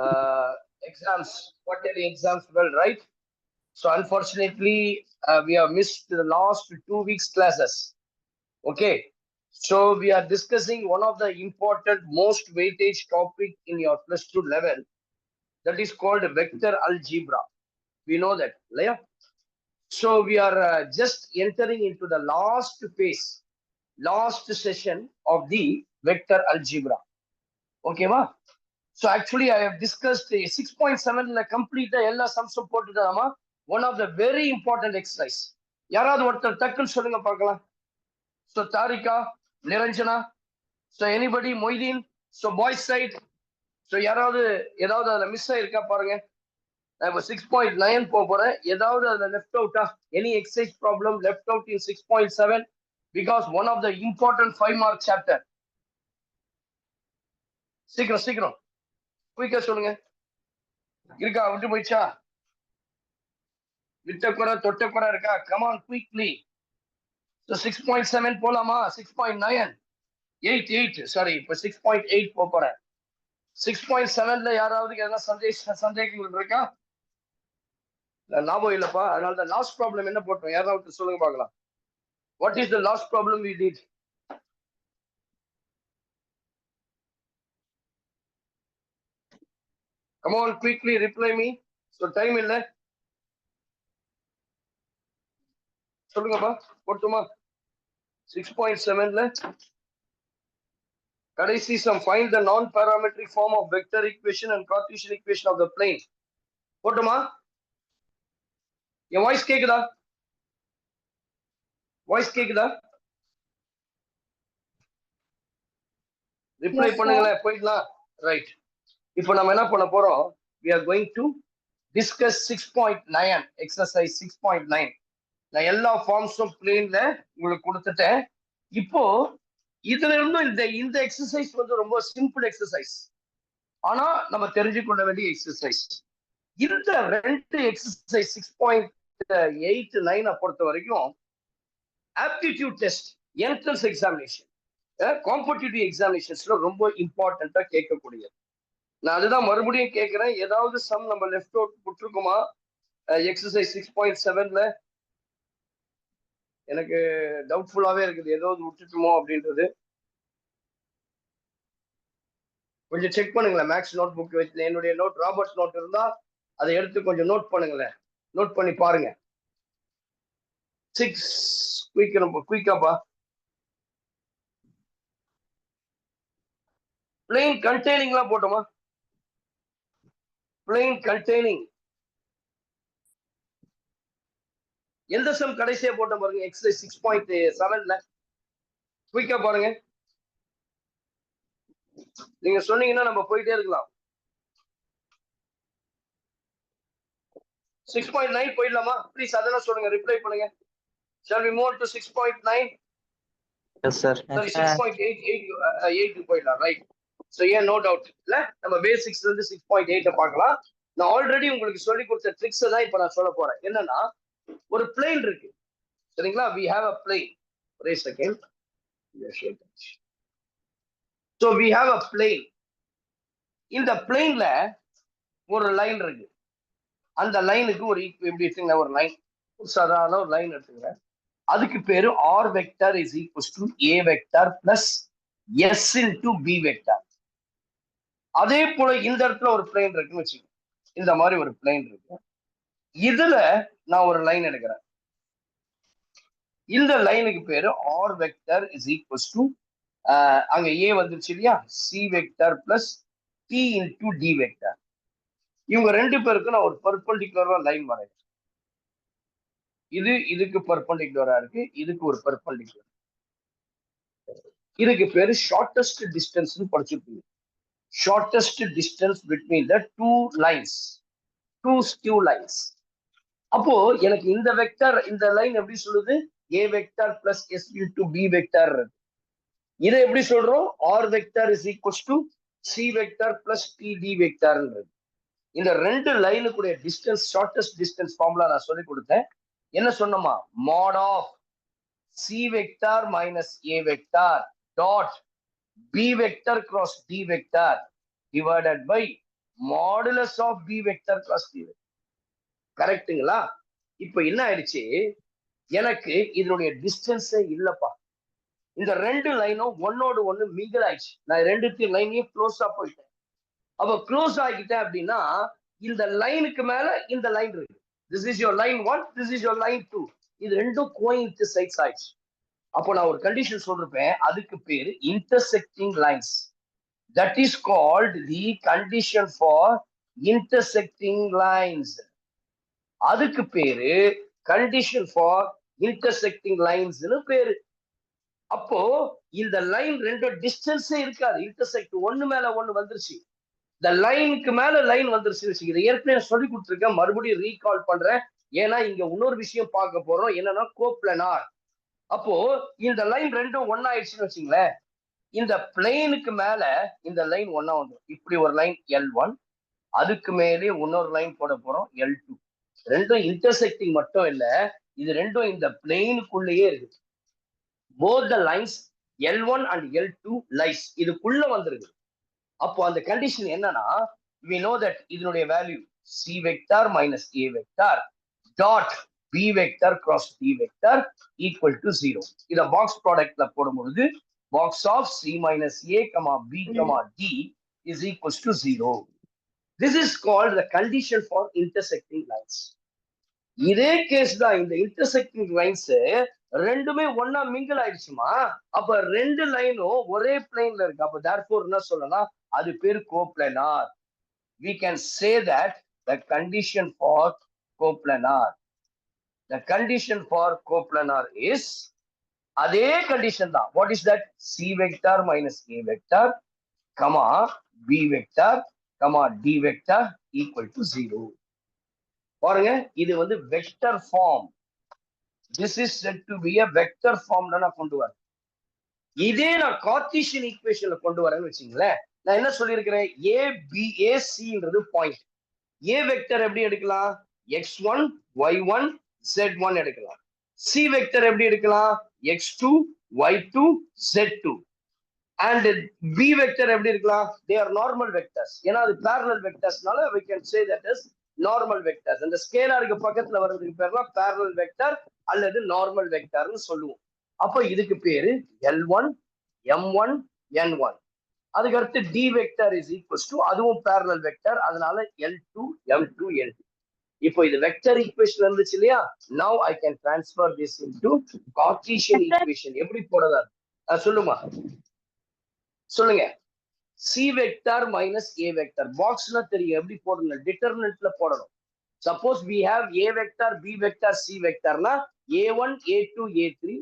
uh, exams, quarterly exams, well, right? So unfortunately, we have missed the last 2 weeks classes. Okay. So we are discussing one of the important, most weightage topic in your plus 2 level. That is called vector algebra. We know that, yeah? So we are just entering into the last phase, last session of the vector algebra. Okay, ma? So actually, I have discussed 6.7 complete எல்லா சம்ஸும் போட்டுட்டாமா. One of the very important exercise. யாராவது ஒருத்தர் டக்குன்னு சொல்லுங்க பார்க்கலாம். So Tarika, Niranjana, so anybody, Moideen, so boys side, so யாராவது ஏதாவது அதுல miss ஆயிருக்கா பாருங்க. நான் இப்போ 6.9 போறேன். ஏதாவது அதுல லெஃப்ட் அவுட்டா? Any exercise problem left out in 6.7 because one of the important 5-mark chapter. சீக்கிரம் சீக்கிரம் குயிக்கா சொல்லுங்க. இருக்கா? விட்டு போயிடுச்சா? விட்ட குறை தொட்ட குறை இருக்கா? Come on quickly. So 6.7 போலாமா? 6.9 8 சாரி இப்போ 6.8 போறேன். 6.7ல யாராவது எதனா சந்தேகங்கள் இருக்கா? ஞாபகம் இல்லப்பா. அதனால தான் லாஸ்ட் ப்ராப்ளம் என்ன போட்டோம்? யாராவது சொல்லுங்க பார்க்கலாம். What is the last problem we did? Come on quickly reply me. So time இல்ல. சொல்லுங்கப்பா. போட்டுமா? 6.7ல கடைசி some find the non-parametric form of vector equation and Cartesian equation of the plane. போட்டுமா? என் வாய்ஸ் கேக்குதா? வாய்ஸ் கேக்குதா? ரிப்ளை பண்ணுங்களேன். போயிடலாம். ரைட். இப்போ நம்ம என்ன பண்ண போறோம்? we are going to discuss 6.9 exercise 6.9. நான் எல்லா ஃபார்ம்ஸும் பிளேன்ல உங்களுக்கு கொடுத்துட்டேன். இப்போ இதுல இருந்தும் இந்த எக்ஸசைஸ் வந்து ரொம்ப சிம்பிள் எக்ஸசைஸ், ஆனா நம்ம தெரிஞ்சுக்கொள்ள வேண்டிய எக்ஸசைஸ். இந்த ரெண்டு எக்ஸசைஸ் 6.8-9 பொறுத்த வரைக்கும் aptitude test, entrance examination, competitive எக்ஸாமினேஷன்ஸ்ல ரொம்ப இம்பார்ட்டண்டா கேட்கக்கூடியது. நான் அதுதான் மறுபடியும் கேட்கிறேன். ஏதாவது சம் நம்ம லெஃப்ட் அவுட் விட்டுருக்குமா எக்ஸசைஸ் 6.7ல? எனக்கு டவுட்ஃபுல்லாவே இருக்குது, ஏதாவது விட்டுட்டுமோ அப்படின்றது. கொஞ்சம் செக் பண்ணுங்களேன். மேக்ஸ் நோட் புக் வச்சு என்னுடைய நோட், ராபர்ட்ஸ் நோட் இருந்தா அதை எடுத்து கொஞ்சம் நோட் பண்ணுங்களேன். நோட் பண்ணி பாருங்க. 6 குயிக்காப்பா. பிளேன் கண்டெய்னிங்லாம் போட்டோமா? பிளேன் கண்டெய்னிங் எந்த சம் கடைசியா போட்ட பாருங்க. எக்ஸசைஸ் 6.7ல குயிக்கா பாருங்க. நீங்க சொன்னீங்கன்னா நம்ம போயிட்டே இருக்கலாம். 6.9 போயிடலாமா? ப்ளீஸ் அதெல்லாம் சொல்லுங்க, ரிப்ளை பண்ணுங்க. Shall we move to 6.9? Yes sir. Sorry, 6.8 போயிடலாம். ரைட். ஸோ ஏன் நோ டவுட் இல்ல, நம்ம பேசிக்ஸ்ல இருந்து 6.8 பார்க்கலாம். நான் ஆல்ரெடி உங்களுக்கு சொல்லி கொடுத்த ட்ரிக்ஸ் தான் இப்ப நான் சொல்ல போறேன். என்னன்னா, ஒரு பிளேன் இருக்கு சரிங்களா? we have a plane. ஒரே second. So we have a plane. இந்த பிளேன்ல ஒரு லைன் இருக்கு. அந்த லைனுக்கு ஒரு எப்படி இருக்குங்க, ஒரு லைன், ஒரு சாதாரண ஒரு லைன் எடுத்துக்கிறேன். அதுக்கு பேரு r vector is equals to A vector plus S into B vector. அதே போல இந்த இடத்துல ஒரு பிளேன் இருக்குன்னு வச்சுக்கோங்க. இந்த மாதிரி ஒரு பிளேன் இருக்கு. இதுல நான் ஒரு லைன் எடுக்கிறேன். இந்த லைனுக்கு பேரு r vector is equals to அங்க ஏ வந்துருச்சு இல்லையா, c vector plus t into d vector. இவங்க ரெண்டு பேருக்கு நான் ஒரு பெர்பெண்டிகுலரா லைன் வரையறேன். இதுக்கு பெர்பெண்டிகுலரா இருக்கு, இதுக்கு ஒரு பெர்பெண்டிகுலர். இதுக்கு பேரு ஷார்டஸ்ட் டிஸ்டன்ஸ் படிச்சிருப்பீங்க. Shortest distance between the two lines, two skew lines. அப்போ எனக்கு இந்த வெக்டர், இந்த லைன் எப்படி சொல்லுது? A vector plus S into B vector. இதை எப்படி சொல்றோம்? R vector is equals to C vector plus T D vector. இந்த ரெண்டு லைனுக்குடைய டிஸ்டன்ஸ், ஷார்டஸ்ட் டிஸ்டன்ஸ் ஃபார்முலா நான் சொல்லி கொடுத்தேன். என்ன சொன்னோமா? Mod of C vector minus A vector dot B vector cross D vector divided by modulus of b vector cross D vector. கரெக்ட்டுங்களா? இப்ப என்ன ஆயிடுச்சு, எனக்கு இதனுடைய டிஸ்டன்ஸே இல்லப்பா. இந்த ரெண்டு லைனும் ஒன்னோடு ஒண்ணு மிங்கிள் ஆயிடுச்சு. நான் ரெண்டுத்தையும் லைனையும் க்ளோஸா போயிட்டேன். அப்ப க்ளோஸ் ஆகிட்டேன் அப்படின்னா இந்த லைனுக்கு மேல இந்த லைன் இருக்கு. This is your line 1, this is your line 2. இது ரெண்டும் கோஇன்டர்செக்ட்ஸ் ஆயிடுச்சு. அப்போ நான் ஒரு கண்டிஷன் சொல்றேன், அதுக்கு பேரு intersecting lines. That is called the condition for intersecting lines. அதுக்கு பேரு கண்டிஷன் ஃபார் இன்டர்செக்டிங் லைன்ஸ்னு பேரு. அப்போ இந்த லைன் ரெண்டும் டிஸ்டன்ஸே இருக்காது, இன்டர்செக்ட் ஒண்ணு மேல ஒண்ணு வந்துருச்சு. இந்த லைனுக்கு மேல லைன் வந்துருச்சு. இதை ஏற்கனவே சொல்லி கொடுத்துருக்கேன், மறுபடியும் ரீகால் பண்றேன். ஏன்னா இங்க இன்னொரு விஷயம் பார்க்க போறோம், என்னன்னா கோப்ளனார். அப்போ இந்த லைன் ரெண்டும் ஒன்னா ஆயிடுச்சுன்னு வச்சுங்களேன், இந்த பிளேனுக்கு மேல இந்த லைன் ஒன்னா வந்துடும். இப்படி ஒரு லைன் L1, அதுக்கு மேலே இன்னொரு லைன் போட போறோம் L2. ரெண்டும் இன்டர்செக்டிங் மட்டும் இல்ல, இது ரெண்டும் இந்த பிளேனுக்குள்ளேயே இருக்கு. both the lines L1 and L2 lies இதுக்குள்ள வந்திருக்கு. அப்போ அந்த கண்டிஷன் என்னன்னா, we know that இதனுடைய value C vector minus A vector dot B vector cross D vector equal to 0. இத பாக்ஸ் ப்ராடக்ட்ல போடும்போது box of C minus A, B, D is equals to 0. This is called the condition for intersecting lines. இதே case தான், இந்த intersecting lines ரெண்டுமே ஒன்னா mingle ஆயிடுச்சுமா. அப்ப ரெண்டு லைனும் ஒரே பிளேன்ல இருக்கு. அப்ப therefore என்ன சொல்லலாம், அது பேர் coplanar. We can say that the condition for coplanar, the condition for coplanar is அதே கண்டிஷன் தான். What is that? C vector minus A vector, comma B vector, comma D vector equal to 0. பாருங்க, இது வந்து vector form. This is said to be a vector form. நான் கொண்டு வரேன். இதே நான் கார்ட்டீசியன் ஈக்குவேஷன்ல கொண்டு வரேன்னு வச்சுங்களேன், நான் என்ன சொல்லியிருக்கிறேன், ABACன்றது பாயிண்ட். A வெக்டர் எப்படி எடுக்கலாம், x1 y1 z1 எடுக்கலாம். C வெக்டர் எப்படி எடுக்கலாம், x2 y2 z2. and B vector எப்படி இருக்கலாம், they are normal vectors. ஏன்னா அது parallel vectorsனால we can say that is normal vectors. அந்த ஸ்கேலாருக்கு பக்கத்துல வர்றதுக்கு பேர்லாம் parallel vector அல்லது normal vectorன்னு சொல்லுவோம். அப்ப இதுக்கு பேரு L1 M1 N1. அதுக்கு அடுத்து D vector is equals to அதுவும் parallel vector, அதனால L2 M2 L2. இப்போ இது வெக்டர் ஈக்குவேஷன் இருந்துச்சு இல்லையா, now I can transfer this into Cartesian equation. எப்படி போடுறது சொல்லுமா, சொல்லுங்க. C vector minus A vector பாக்ஸ்ல தெரியும் எப்படி போடணும், டிட்டர்மினன்ட்ல போடணும். Suppose we have A vector B vector C vectorனா A1 A2 A3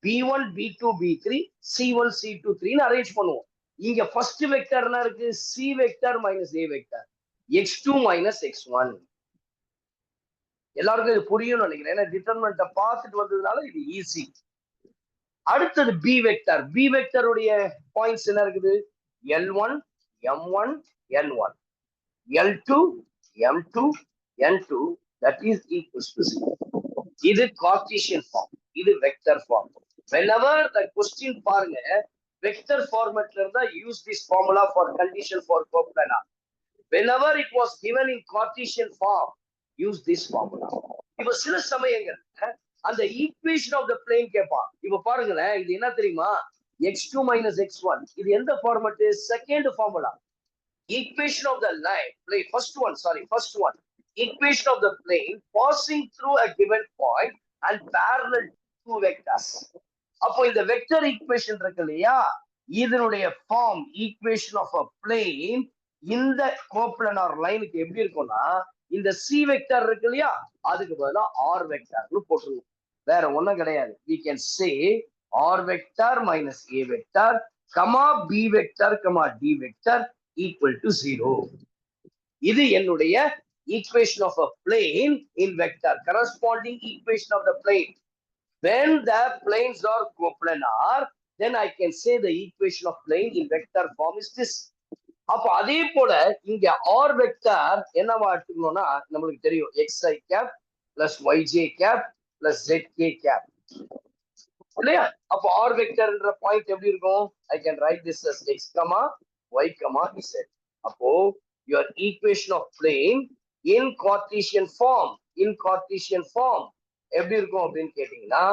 B1 B2 B3 C1 C2 3 ன்னு அரேஞ்ச் பண்ணுவோம். இங்க ஃபர்ஸ்ட் வெக்டர் என்ன இருக்கு, C vector minus A vector x2 minus x1. எல்லாருக்கும் இது புரியும்னு நினைக்கிறேன், ஏன்னா டிட்டர்மினன்ட்ட பார்த்துட்டு வந்ததுனால இது ஈஸி. அடுத்தது B vector. B vector உடைய பாயிண்ட்ஸ் என்ன இருக்குது, L1 M1 N1 L2 M2 N2 that is equals to 0. இது கார்ட்டீசியன் ஃபார்ம், இது vector form. whenever the question பாருங்க வெக்டர் ஃபார்மட்ல இருந்தா use this formula for condition for coplanar. whenever it was given in Cartesian form use this formula. இப்ப சில சமயங்கள் அந்த equation of the plane கேட்பான். இப்ப பாருங்களேன், இது என்ன தெரியுமா, x2 minus x1. இது எந்த format, second formula. Equation of the line plane, first one equation of the plane passing through a given point and parallel to vectors. அப்போ இந்த வெக்டர் ஈக்குவேஷன் இருக்கு இல்லையா, இதனுடைய form equation of a plane இந்த coplanar லைனுக்கு எப்படி இருக்கும்னா, இந்த C வெக்டர் இருக்கு இல்லையா, அதுக்கு பதிலா R வெக்டர்னு போட்டுருவோம். வேற ஒண்ணும் கிடையாது. we can say R vector minus A vector, comma B vector, comma D vector equal to 0. இது என்னுடைய equation of a plane in vector, corresponding equation of the plane. When the planes are coplanar, then I can say the equation of plane in vector form is this. அப்ப அதே போல இங்க R vector என்னவா எடுத்துக்கணும்னா, நம்மளுக்கு தெரியும் xi cap plus yj cap plus zk cap இல்லையா. அப்ப R வெக்டர்ன்ற point எப்படி இருக்கும், I can write this as x, y, z. அப்போ your equation of plane in Cartesian form. In Cartesian form. எப்படி இருக்கும் அப்படின்னு கேட்டீங்கன்னா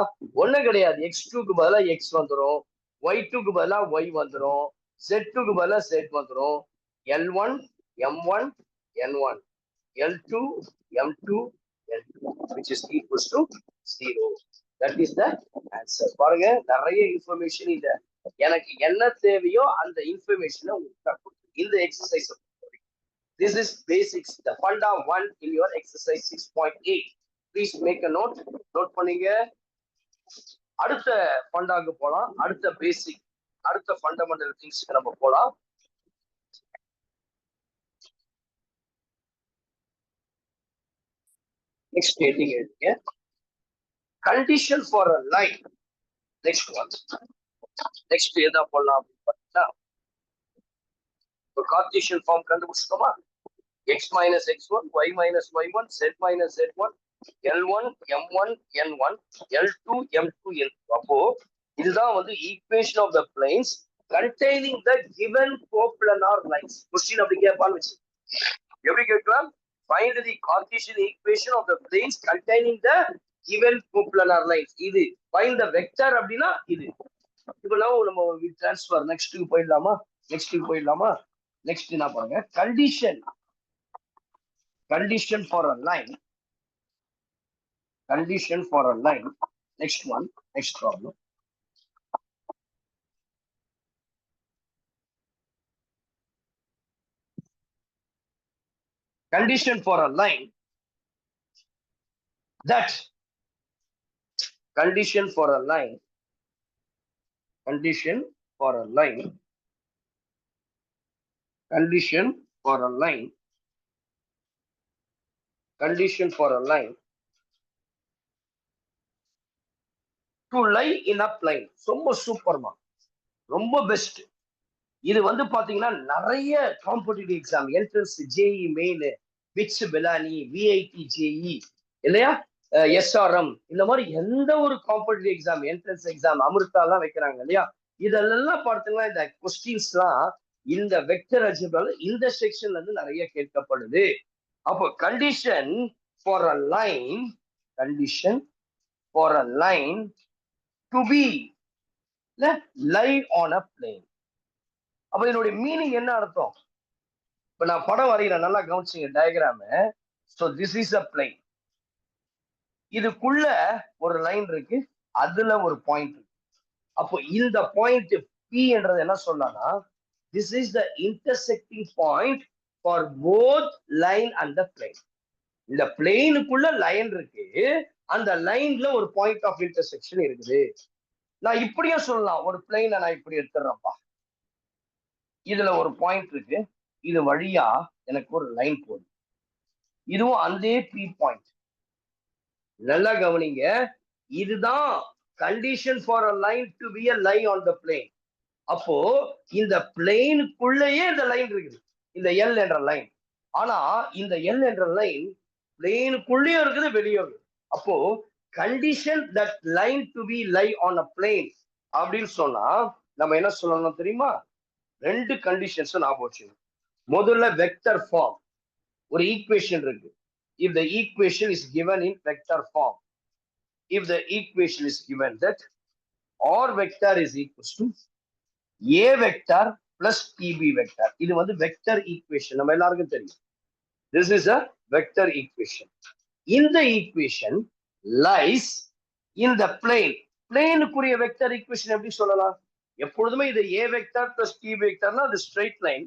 ஒண்ணும் கிடையாது. x2க்கு பதிலா x வந்துரும், y2க்கு பதிலா y வந்துரும், z2க்கு பதிலா z வந்துரும், L1 M1 N1 L2 M2 L2 which is equals to 0. That is the answer. பாருங்க நிறைய இன்ஃபர்மேஷன் இந்த எனக்கு என்ன தேவையோ அந்த இன்ஃபர்மேஷனை இந்த exercise. This is basics, the funda 1 in your exercise 6.8. Please make a note. Note பண்ணீங்க. அடுத்த ஃபண்டாக்கு போலாம். அடுத்த பேசிக், அடுத்த ஃபண்டமெண்டல் திங்ஸ்க்கு நம்ம போலாம். Next heading எழுதுங்க. Condition for a line. Next one. Next எதா போலாம் அப்படின்னு பார்த்தீங்கன்னா Cartesian form கண்டுபிடிச்சிட்டோமா? x minus x1, y minus y1, z minus z1, L1 M1 N1 L2 M2 N2. அப்போ இதுதான் வந்து equation of the planes containing the given coplanar lines. Question அப்படி கேட்பான்னு வச்சு எப்படி கேட்கலாம்? Find the Cartesian equation of the planes containing the given coplanar lines. இது find the vector அப்படின்னா இது. இப்போ நம்ம transfer next க்கு போயிடலாமா? Next என்ன பாருங்க, condition for a line. Condition for a line. Next one, next problem. Condition for a line that condition for a line condition for a line condition for a line condition for a line to lie in a plane. ரொம்ப சூப்பர்மா, ரொம்ப best. இது வந்து பாத்தீங்கன்னா நிறைய competitive exam, entrance, JEE main, BITS Pilani, VIT JEE இல்லையா, SRM, இந்த மாதிரி எந்த ஒரு competitive exam, entrance exam, Amrita எல்லாம் வைக்கிறாங்க இல்லையா, இதெல்லாம் பார்த்தீங்கன்னா இந்த கொஸ்டின்ஸ் எல்லாம் இந்த வெக்டர் அல்ஜிப்ரால இந்த செக்ஷன்ல இருந்து நிறைய கேட்கப்படுது. அப்போ condition for a line, condition for a line to be lie on a plane. அப்ப இதனுடைய மீனிங் என்ன அர்த்தம்? இப்ப நான் படம் வரைகிறேன், நல்லா கவனிச்சுங்க diagram. So this is a plane. இதுக்குள்ள ஒரு லைன் இருக்கு, அதுல ஒரு பாயிண்ட் இருக்கு. அப்போ இந்த பாயிண்ட் பி என்றது என்ன சொல்லலாம்னா, this is the intersecting point for both line and the plane. இந்த பிளேனுக்குள்ள லைன் இருக்கு, அந்த லைன்ல ஒரு பாயிண்ட் ஆஃப் இன்டர்செக்ஷன் இருக்குது. நான் இப்படியும் சொல்லலாம், ஒரு பிளேனை நான் இப்படி எடுத்துடுறேன்ப்பா, இதுல ஒரு பாயிண்ட் இருக்கு, இது வழியா எனக்கு ஒரு லைன் போகுது, இதுவும் அந்த பி பாயிண்ட். நல்லா கவனிங்க, இதுதான் condition for a line to be a lie on the plane. அப்போ இந்த பிளேனுக்குள்ளேயே இந்த லைன் இருக்குது, இந்த எல் என்ற லைன். ஆனா இந்த எல் என்ற லைன் பிளேனுக்குள்ளேயும் இருக்குது, வெளியே இருக்குது. அப்போ condition that line to be lie on a plane அப்படின்னு சொன்னா நம்ம என்ன சொல்லணும் தெரியுமா? ரெண்டு கண்டிஷன்ஸ் ஞாபகம் வச்சுக்கணும். முதல்ல வெக்டர் ஃபார்ம், ஒரு ஈக்குவேஷன் இருக்கு. If the equation is given in vector form, if the equation is given that R vector is equals to A vector plus TB vector, இது வந்து vector equation, நம்ம எல்லாருக்கும் தெரியும். This is a vector equation. இந்த equation lies in the plane. பிளேனுக்குரிய vector equation எப்படி சொல்லலாம்? எப்பொழுதுமே இது A vector plus T vectorனா அது ஸ்ட்ரெயிட் லைன்.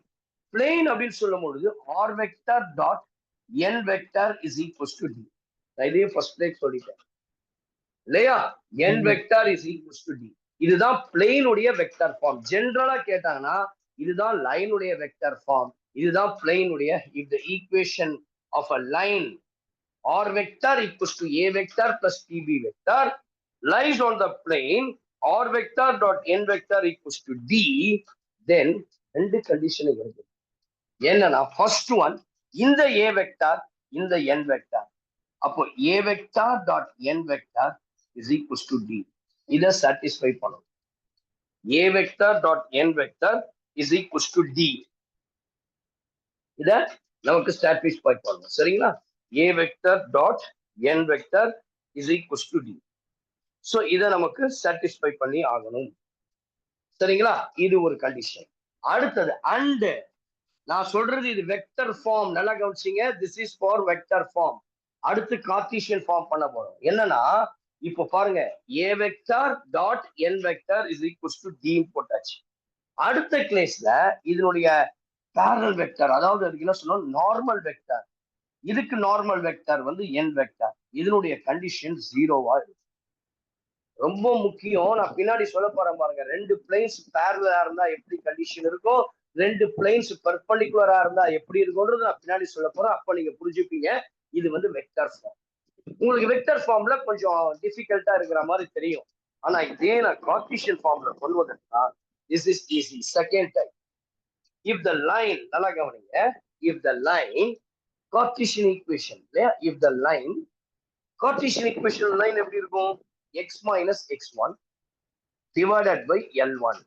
பிளேன் அப்படின்னு சொல்லும் பொழுது R vector dot n vector is equals to d. நான் இதையும் ஃபர்ஸ்ட் லைன் சொல்லிட்டேன் இல்லையா, n vector is equals to d. இதுதான் பிளேன் உடைய வெக்டர் ஃபார்ம். ஜெனரலா கேட்டாங்கன்னா இதுதான் லைன் உடைய வெக்டர் ஃபார்ம், இதுதான் பிளேன் உடைய. if the equation of a line R vector equals to A vector plus TB vector lies on the plane R vector dot n vector equals to d, then ரெண்டு condition இருக்கு. என்னன்னா first one, இந்த A vector, இந்த n vector. அப்போ A vector dot n vector is equals to d. இதை satisfy பண்ணணும். A vector dot n vector is equals to d. இத நமக்கு சாட்டிஸ்ஃபை பண்ணணும். சரிங்களா? a vector dot n vector is equals to d. So இத நமக்கு satisfy பண்ணி ஆகணும். சரிங்களா? இது ஒரு கண்டிஷன். அடுத்தது அண்ட் நான் சொல்றது இது வெக்டர் ஃபார்ம். நல்லா கவனிச்சீங்க. This is for vector form. அடுத்து கார்ட்டீசியன் ஃபார்ம் பண்ண போறோம். என்னன்னா இப்போ பாருங்க a vector dot n vector is equals to d போட்டாச்சு. அடுத்த கிளாஸ்ல இதனுடைய parallel வெக்டர், அதாவது அதுக்கு என்ன சொல்லணும், நார்மல் வெக்டர். இதுக்கு நார்மல் வெக்டர் வந்து n வெக்டர். இதனுடைய கண்டிஷன் ஜீரோவா இருக்கு. ரொம்ப முக்கியம். நான் பின்னாடி சொல்ல போறேன் பாருங்க. ரெண்டு பிளேன்ஸ் பேரலா இருந்தா எப்படி கண்டிஷன் இருக்கும், ரெண்டு பிளேன்ஸ் பெர்பெண்டிகுலரா இருந்தா எப்படி இருக்கும்ன்றது நான் பின்னாடி சொல்ல போறேன். அப்ப நீங்க புரிஞ்சுப்பீங்க. இது வந்து வெக்டர் ஃபார்ம். உங்களுக்கு வெக்டர் ஃபார்ம்ல கொஞ்சம் டிஃபிகல்ட்டா இருக்கிற மாதிரி தெரியும். ஆனா இதே நான் கார்ட்டீசியன் ஃபார்ம்ல சொல்வதற்கா this is easy. Second type. If the line, நல்லா கவனிங்க, if the line Cartesian equation, if the line Cartesian equation line எப்படி இருக்கும், x minus x1 divided by L1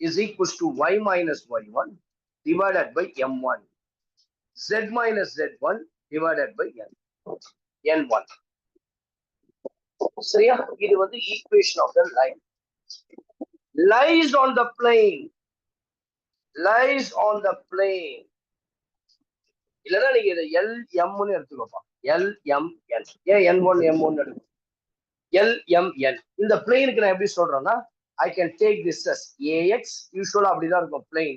is equals to y minus y1 divided by m1, z minus z1 divided by n1. சரியா? இது வந்து equation of the line. Lies on the plane. Lies on the plane. இல்லைன்னா நீங்க இதை LMன்னு எடுத்துக்கோப்பா. LMN. ஏன் N1 M1 எடுக்கும்? LMN. இந்த பிளேனுக்கு நான் எப்படி சொல்றேன்னா, I can take this as AX. யூஸ்வலா அப்படிதான் இருக்கும் plane.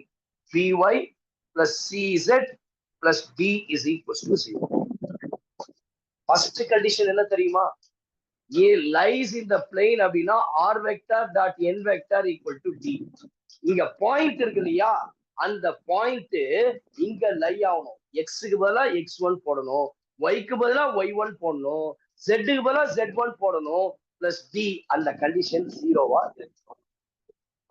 BY plus CZ plus D is equals to 0. First condition என்ன தெரியுமா? A lies in the plane அப்படின்னா R vector dot N vector equal to D. இங்க பாயிண்ட் இருக்கு இல்லையா, அந்த பாயிண்ட் இங்க லை ஆகணும். எக்ஸுக்கு பதிலா x1 போடணும், ஒய்க்கு பதிலா y1 போடணும், ஜெட்டுக்கு பதிலா z1 போடணும், பிளஸ் டி. அந்த கண்டிஷன் ஜீரோவா இருக்கும்.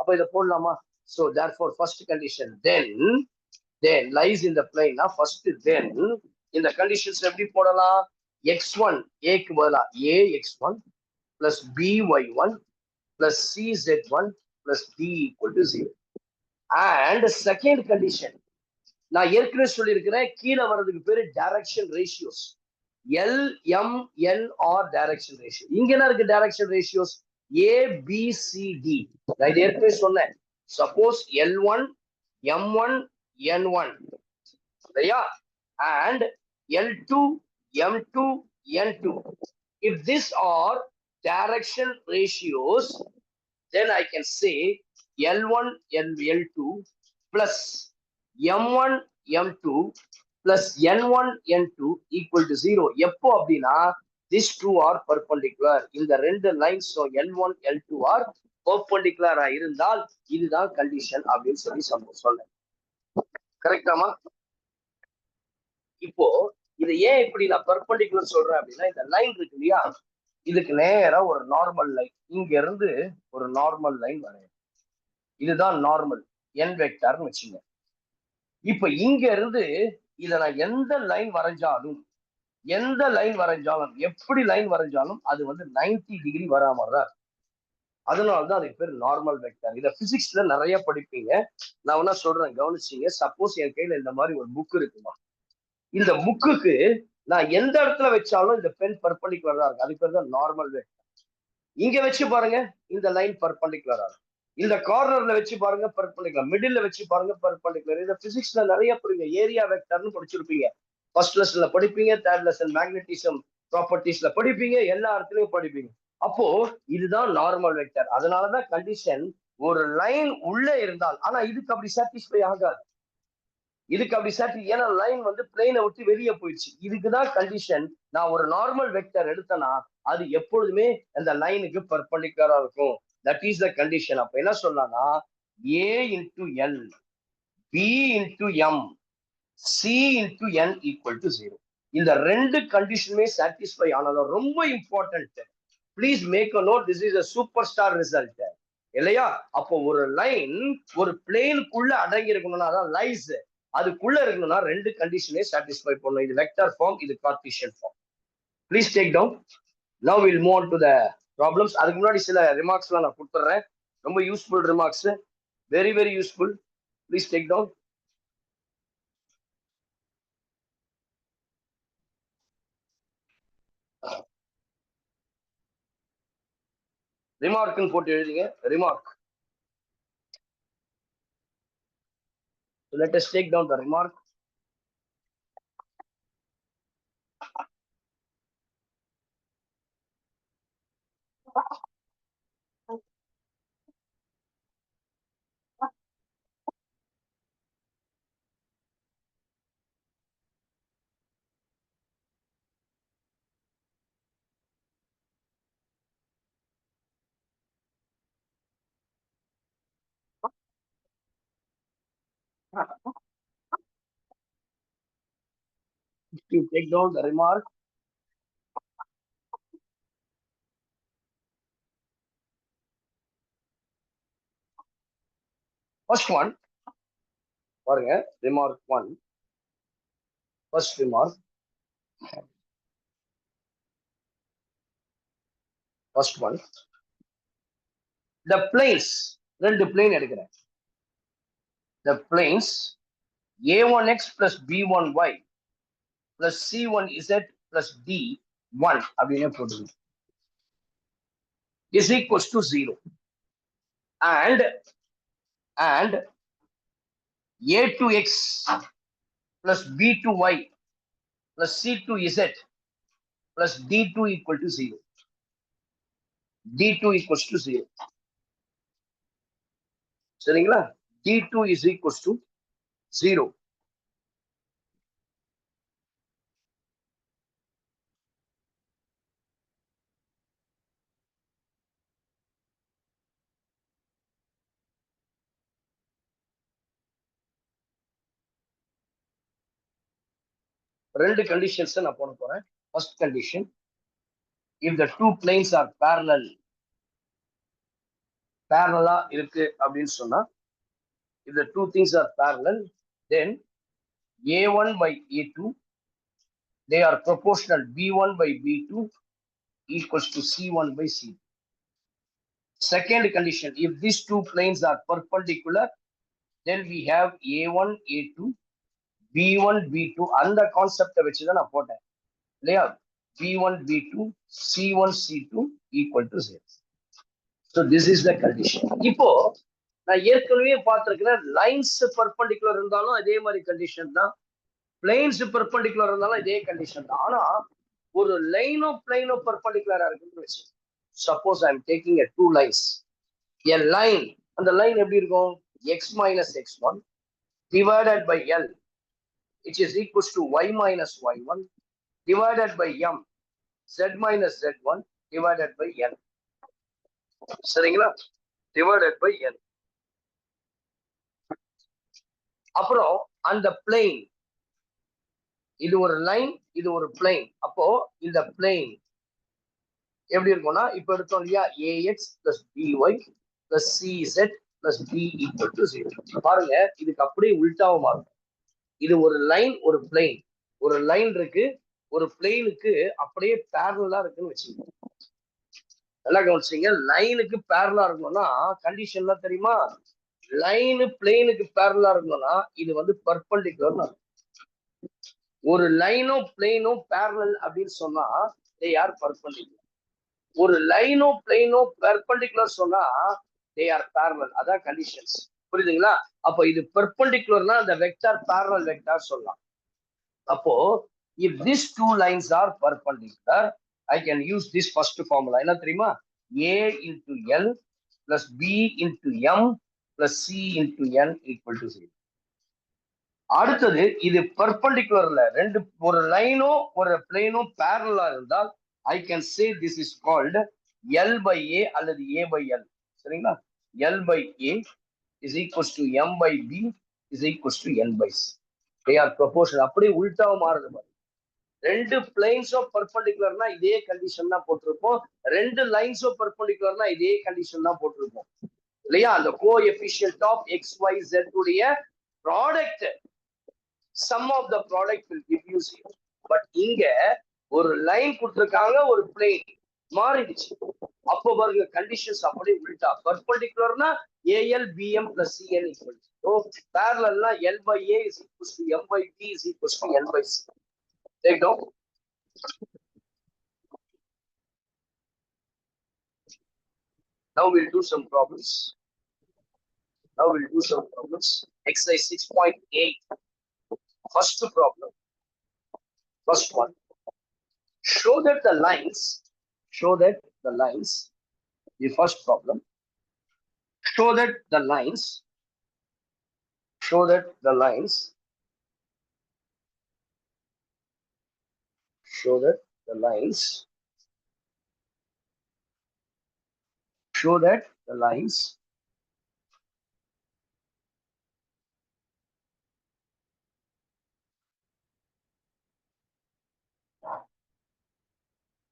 அப்ப இதை போடலாமா? So therefore first condition then lies in the plane. First then இந்த கண்டிஷன்ஸ் எப்படி போடலாம்? x1 a க்கு பதிலா a x1 plus b y1 plus c z1 plus d equal to 0. And second condition, நான் ஏற்கனவே சொல்லியிருக்கிறேன், கீழே வர்றதுக்கு பேரு direction ratios. LMNR direction ratio. இங்க என்ன இருக்கு டைரக்ஷன் ரேஷியோஸ்? ABCD. நான் இது ஏற்கனவே சொன்னேன். சப்போஸ் L1 M1 N1 சரியா, and L2 M2 N2. If these are direction ratios, then I can say L1 L2 plus M1 M2 plus N1 N2 equal to 0. எப்போ அப்படின்னா these two are perpendicular. இந்த ரெண்டு lines L1 L2 are perpendicular இருந்தால் இதுதான் condition அப்படின்னு சொல்லி சொன்னேன். கரெக்டாமா? இப்போ இது ஏன் இப்படி நான் பெர்பெண்டிகுலர் சொல்றேன் அப்படின்னா, இந்த லைன் இருக்கு இல்லையா, இதுக்கு நேரா ஒரு நார்மல் லைன், இங்க இருந்து ஒரு நார்மல் லைன் வரையும். இதுதான் நார்மல் n வெக்டார்னு வச்சுங்க. இப்ப இங்க இருந்து இத நான் எந்த லைன் வரைஞ்சாலும் எப்படி லைன் வரைஞ்சாலும் அது வந்து 90 டிகிரி வராம தான். அதனாலதான் அதுக்கு பேர் நார்மல் வெக்டார். இத பிசிக்ஸ்ல நிறைய படிப்பீங்க. நான் என்ன சொல்றேன் கவனிச்சீங்க. சப்போஸ் என் கையில இந்த மாதிரி ஒரு புக் இருக்குமா, இந்த புக்குக்கு நான் எந்த இடத்துல வச்சாலும் இந்த பென் பர்பண்டிகுலரா இருக்கு. அதுக்கு பேர் தான் நார்மல் வெக்டார். இங்க வச்சு பாருங்க, இந்த லைன் பர்பண்டிகுலரா இருக்கு. இந்த கார்னர்ல வச்சு பாருங்க பர்பண்டிகுலர், மிடில்ல வச்சு பாருங்க பர்பண்டிகுலர். இந்த பிசிக்ஸ்ல நிறைய படிங்க. ஏரியா வெக்டார்னு படிச்சிருப்பீங்க. ஃபர்ஸ்ட் லெசன்ல படிப்பீங்க, தேர்ட் லெசன் மேக்னெட்டிசம் ப்ராப்பர்ட்டிஸ்ல படிப்பீங்க, எல்லா இடத்துலயும் படிப்பீங்க. அப்போ இதுதான் நார்மல் வெக்டார். அதனாலதான் கண்டிஷன் ஒரு லைன் உள்ள இருந்தால், ஆனா இதுக்கு அப்படி சாட்டிஸ்ஃபை ஆகாது. ஏன்னா லைன் வந்து பிளேனை விட்டு வெளியே போயிடுச்சு. இதுக்குதான் கண்டிஷன். நான் ஒரு நார்மல் வெக்டர் எடுத்தேன்னா அது எப்பொழுதுமே அந்த லைனுக்கு பர்பண்டிகுலரா இருக்கும். That is the condition. அப்ப என்ன சொல்லலாம்னா A into L, B into M, C into N equal to 0. இந்த ரெண்டு கண்டிஷனுமே சாட்டிஸ்ஃபை ஆனதும் ரொம்ப important. Please make a note. This is a super star result இல்லையா? அப்போ ஒரு லைன் ஒரு பிளேனுக்குள்ள அடங்கி இருக்கணும்னா அதான் லைஸ். அதுக்குள்ள இருக்கணும்னா ரெண்டு கண்டிஷனே சாட்டிஸ்ஃபை பண்ணணும். இது வெக்டர் ஃபார்ம், இது Cartesian form. Please take down. Now will move on to the problems. அதுக்கு முன்னாடி சில ரிமார்க்ஸ்லாம் நான் கொடுத்துட்றேன். ரொம்ப useful remarks, very very useful. Please take down. ரிமார்க்னு போட்டு எழுதிங்க. Remark. So let us take down the remark. You take down the remark. First one, பாருங்க, remark 1. First remark. First one. The planes, ரெண்டு plane எடுக்கிறேன். The planes a1x plus b1y plus c1z plus d1 அப்படின்னு போட்டுருங்க. Is equals to 0. And a2x plus b2y plus c2z plus d2 equal to 0. d2 equals to 0. சரிங்களா? d2 is equals to 0. ரெண்டு conditions நான் போட போறேன். First condition, if the two planes are parallel இருக்கு அப்படின்னு சொன்னா, if the two things are parallel, then a1 by a2, they are proportional b1 by b2 equals to c1 by c2. Second condition, if these two planes are perpendicular, then we have a1 a2 b1 b2 அந்த கான்செப்டை வச்சுதான் நான் போட்டேன் இல்லையா? b1 b2 c1 c2 equal to 0. So this is the condition. இப்போ நான் ஏற்கனவே பார்த்திருக்கிறேன், லைன்ஸ் பெர்பெண்டிகுலர் இருந்தாலும் அதே மாதிரி கண்டிஷன் தான், பிளேன்ஸ் பெர்பெண்டிகுலர் இருந்தாலும் இதே கண்டிஷன் தான். ஆனா ஒரு லைனோ பிளைனோ பெர்பெண்டிகுலரா இருக்குன்னு வச்சு, suppose I am taking a two lines, a line, அந்த லைன் எப்படி இருக்கும்? x minus x1 divided by l, which is equals to y minus y1 divided by m, z minus z1 divided by n. சரிங்களா? divided by n. அப்புறம் அந்த plane, இது ஒரு line, இது ஒரு பிளேன். அப்போ இந்த பிளேன் எப்படி இருக்கும்னா, இப்ப எடுத்தோம் இல்லையா, ax plus by plus cz plus d equal to 0. பாருங்க, இதுக்கு அப்படியே உல்டாவா இருக்கும். இது ஒரு லைன், ஒரு பிளேன். ஒரு லைன் இருக்கு, ஒரு பிளேனுக்கு அப்படியே பேரலா இருக்குன்னு வச்சுக்கோங்க. நல்லா கவனிச்சீங்க. லைனுக்கு பேரலா இருக்கணும்னா கண்டிஷன்லாம் தெரியுமா? லைனு பிளேனுக்கு பேரலா இருக்கணும்னா இது வந்து பெர்பெண்டிகுலர். ஒரு லைனோ பிளேனோ பேரலல் அப்படின்னு சொன்னா they are perpendicular. ஒரு லைனோ பிளேனோ பெர்பெண்டிகுலர் சொன்னா they are parallel. அதான் கண்டிஷன்ஸ். புரியுதுங்களா? அப்போ இது பெர்பெண்டிகுலர்னா அந்த வெக்டார் parallel வெக்டார் சொல்லலாம். அப்போ if these two lines are perpendicular, I can use this first formula. என்ன தெரியுமா? a into l plus b into m plus c into n equal to 0. அடுத்தது, இது பெர்பெண்டிகுலர்ல ரெண்டு, ஒரு லைனோ ஒரு பிளேனோ பேரலா இருந்தால் I can say this is called L by A அல்லது A by L. சரிங்களா? L by A is equals to M by B is equals to N by C. They are proportional. அப்படியே உல்டாவா மாறுது பாருங்க. ரெண்டு பிளேன்ஸோ பெர்பெண்டிகுலர்னா இதே condition தான் போட்டிருப்போம். ரெண்டு லைன்ஸோ பெர்பெண்டிகுலர்னா இதே கண்டிஷன் தான் போட்டிருப்போம் இல்லையா? அந்த கோஎஃபிஷியன்ட் ஆஃப் XYZ உடைய product, sum of the product will give you 0. But இங்க ஒரு லைன் கொடுத்திருக்காங்க, ஒரு பிளேன் மாறிடுச்சு. அப்போ பாருங்க கண்டிஷன்ஸ் அப்படியே உல்டா. பெர்பெண்டிகுலர்னா AL BM plus CN equal to 0. parallelனா L by A is equals to M by B is equals to N by C. Take down. Now we'll do some problems. Exercise 6.8. First problem. First one. Show that the lines. The first problem. Show that the lines. Show that the lines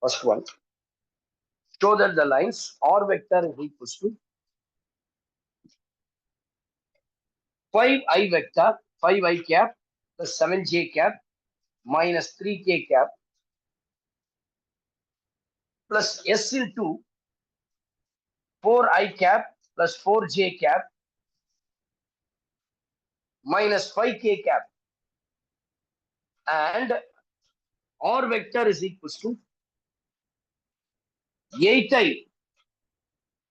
first one, show that the lines R vector is equals to 5i vector, 5i cap plus 7j cap minus 3k cap plus s into 4i cap plus 4j cap minus 5k cap, and R vector is equals to 8i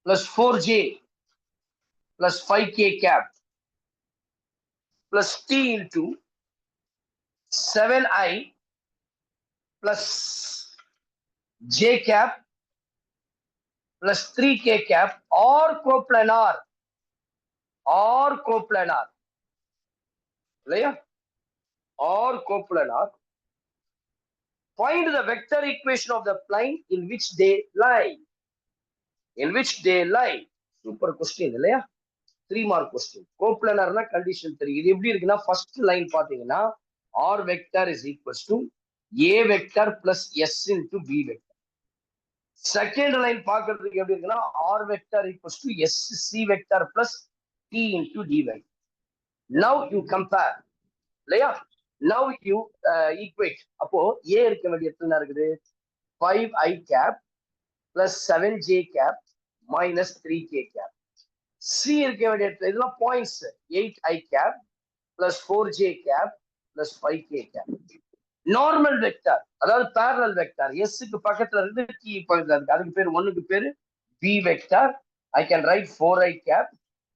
plus 4j plus 5k cap plus t into 7i plus j cap plus 3k cap or coplanar. Or coplanar. Find the vector equation of the plane in which they lie. Super question இல்லையா? 3 mark question. Coplanarna condition 3. இது எப்படி இருக்குன்னா, first line பாத்தீங்கன்னா R vector is equals to A vector plus S into B vector. Second line பார்க்கிறதுக்கு எப்படி இருக்குன்னா, R vector equals to S C vector plus T into D vector. Now you compare. இல்லையா? Now you equate. அப்போ A இருக்க வேண்டிய எத்தனை இருக்குது? 5i cap plus 7j cap minus 3k cap. C இருக்க வேண்டிய இதெல்லாம் points. 8i cap plus 4j cap plus 5k cap. Normal vector, அதாவது parallel வெக்டர், S க்கு பக்கத்துல இருந்து T பக்கத்துல இருக்கு, அதுக்கு பேர் ஒண்ணுக்கு பேரு B vector. I can write 4i cap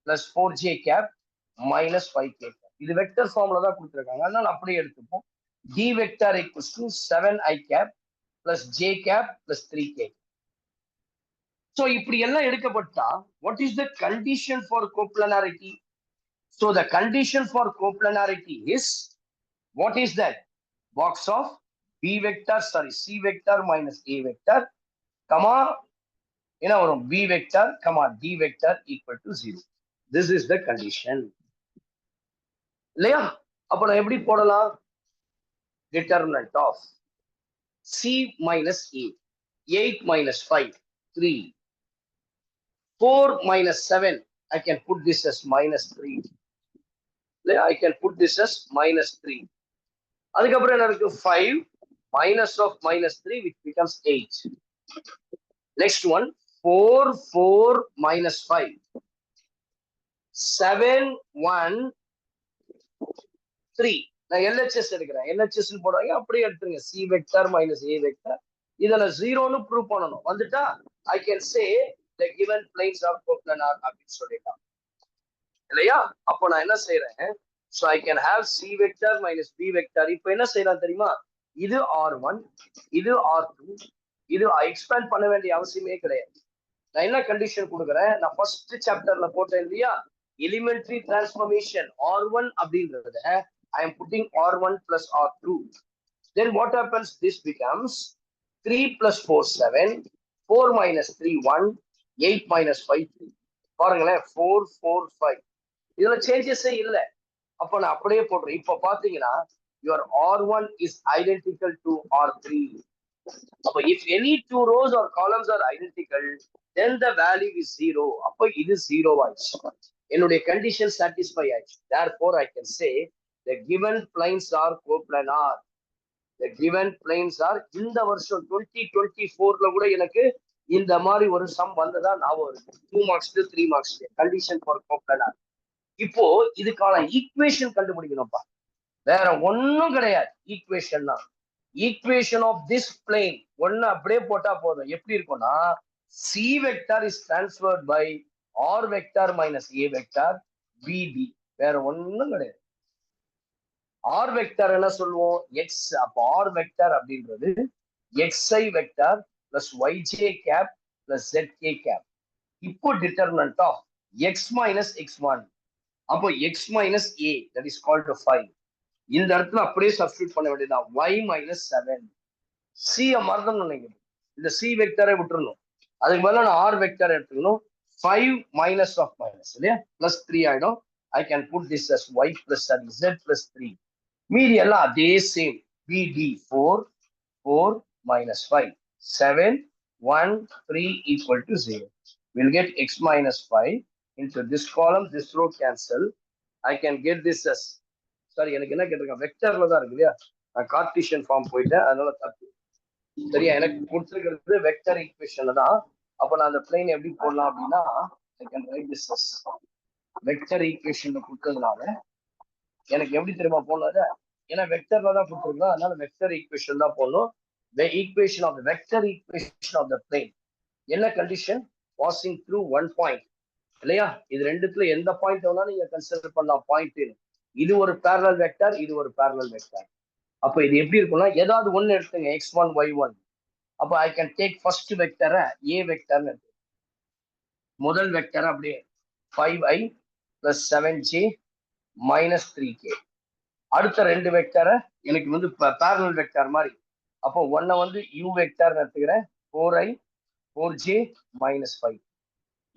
plus 4j cap minus 5k cap. இது வெக்டர் ஃபார்ம்ல தான் கொடுத்திருக்காங்க, அதனால அப்படியே எடுத்துப்போம். D vector equals to 7i cap plus j cap plus 3k. So இப்படி எல்லாம் எடுக்கப்பட்டா what is the condition for coplanarity? So the condition for coplanarity is, what is that? Box of B vector, C vector minus A vector, comma, என்ன வரும்? B vector, comma, D vector equal to 0. This is the condition. இல்லையா? அப்ப நான் எப்படி போடலாம்? Determinant of C minus A, 8 minus 5, 3, 4 minus 7, I can put this as minus 3. I can put this as minus 3. அதுக்கப்புறம் என்ன இருக்கு? 5 minus of minus 3, which becomes 8. Next one, 4 minus 5, 7 1 3. நான் LHS எடுக்கிறேன். LHS போடுவாங்க, அப்படியே எடுத்துருங்க. C vector minus A vector. இதை நான் 0ன்னு ப்ரூவ் பண்ணணும். வந்துட்டா I can say the given planes are coplanar அப்படின்னு சொல்லிடலாம் இல்லையா? அப்போ நான் என்ன செய்யறேன்? So I can have C vector minus B vector. இப்போ என்ன செய்யலாம் தெரியுமா? இது R1, இது R2, இது எக்ஸ்பேண்ட் பண்ண வேண்டிய அவசியமே கிடையாது. நான் என்ன கண்டிஷன் கொடுக்குறேன்? நான் ஃபர்ஸ்ட் சாப்டர்ல போட்டேன் இல்லையா, எலிமெண்டரி டிரான்ஸ்ஃபர்மேஷன் R1 அப்படின்றத I am putting R1 plus R2. Then what happens? This becomes 3 plus 4 7, 4 minus 3 1, 8 minus 5 3. பாருங்களேன், 4 4 5. இதுல சேஞ்சஸே இல்லை. அப்ப நான் அப்படியே போடுறேன். இப்ப பாத்தீங்கன்னா your R1 is identical to R3. அப்ப if any two rows or columns are identical, then the value is 0. அப்ப இது 0 ஆயிடுச்சு. என்னுடைய கண்டிஷன் சாட்டிஸ்ஃபை ஆயிடுச்சு. Therefore I can say the given planes are coplanar. The given planes are, இந்த வருஷம் 2024ல கூட எனக்கு இந்த மாதிரி ஒரு சம் வந்ததா ஞாபகம் இருக்கு. 2 marks 3 marks கண்டிஷன் ஃபார் கோப்லனார். இப்போ இதுக்கான ஈக்குவேஷன் கண்டுபிடிக்கணும்ப்பா, வேற ஒன்னும் கிடையாது. ஈக்குவேஷன் தான் ஈக்குவேஷன் ஆஃப் திஸ் பிளேன் ஒன்னு அப்படியே போட்டா போதும். எப்படி இருக்கும்னா, C vector is transferred by R vector minus A vector BD. வேற ஒண்ணும் கிடையாது. R vector என்ன சொல்லுவோம்? X. அப்போ R vector அப்படின்றது xi vector plus yj cap plus zk cap. இப்போ determinant of x minus x1. அப்போ x minus a, that is called to 5. இந்த இடத்துல அப்படியே சப்ஸ்டியூட் பண்ண வேண்டியதுதான். y minus 7. c மறந்தும் நினைக்கிறேன். இந்த c வெக்டரை விட்டுறணும். அதுக்கு பதிலா நான் r வெக்டர் எடுத்துக்கணும். 5 minus of minus இல்லையா, plus 3 ஆயிடும். I can put this as y plus z plus 3. மீதி எல்லாம் அதே same. bd 4 4 minus 5 7 1 3 equal to 0. We'll get x minus 5 into this column. This row cancel. I can get this as, sorry, எனக்கு என்ன கேட்டிருக்கேன், வெக்டர்ல தான் இருக்கு இல்லையா, நான் கார்ட்டீசியன் ஃபார்ம் போயிட்டேன், அதனால தப்பு. சரியா, எனக்கு கொடுத்துருக்கிறது வெக்டர் ஈக்குவேஷன்ல தான். அப்ப நான் அந்த பிளேன் எப்படி போடலாம் அப்படின்னா, I can write this as vector equation கொடுத்ததுனால எனக்கு எப்படி தெரியுமா போனது, ஏன்னா வெக்டர்ல தான் கொடுத்துருக்கோம், அதனால வெக்டர் ஈக்குவேஷன் தான் போடணும். The equation of the vector equation of the plane. என்ன condition? passing through one point இல்லையா, இது ரெண்டுத்துல எந்த பாயிண்ட் வேணாலும் நீங்க கன்சிடர் பண்ணலாம் பாயிண்ட். இது ஒரு parallel வெக்டர், இது ஒரு parallel வெக்டர். அப்ப இது எப்படி இருக்கும்னா, ஏதாவது ஒண்ணு எடுத்துங்க, x1 y1. அப்ப I can take first வெக்டரை a வெக்டர்னு எடுத்து, முதல் வெக்டர் அப்படியே 5i plus 7j minus 3k. அடுத்த ரெண்டு வெக்டரை எனக்கு வந்து parallel வெக்டர் மாதிரி, அப்போ ஒன்ன வந்து u வெக்டர் எடுத்துக்கிறேன் 4i 4j minus 5.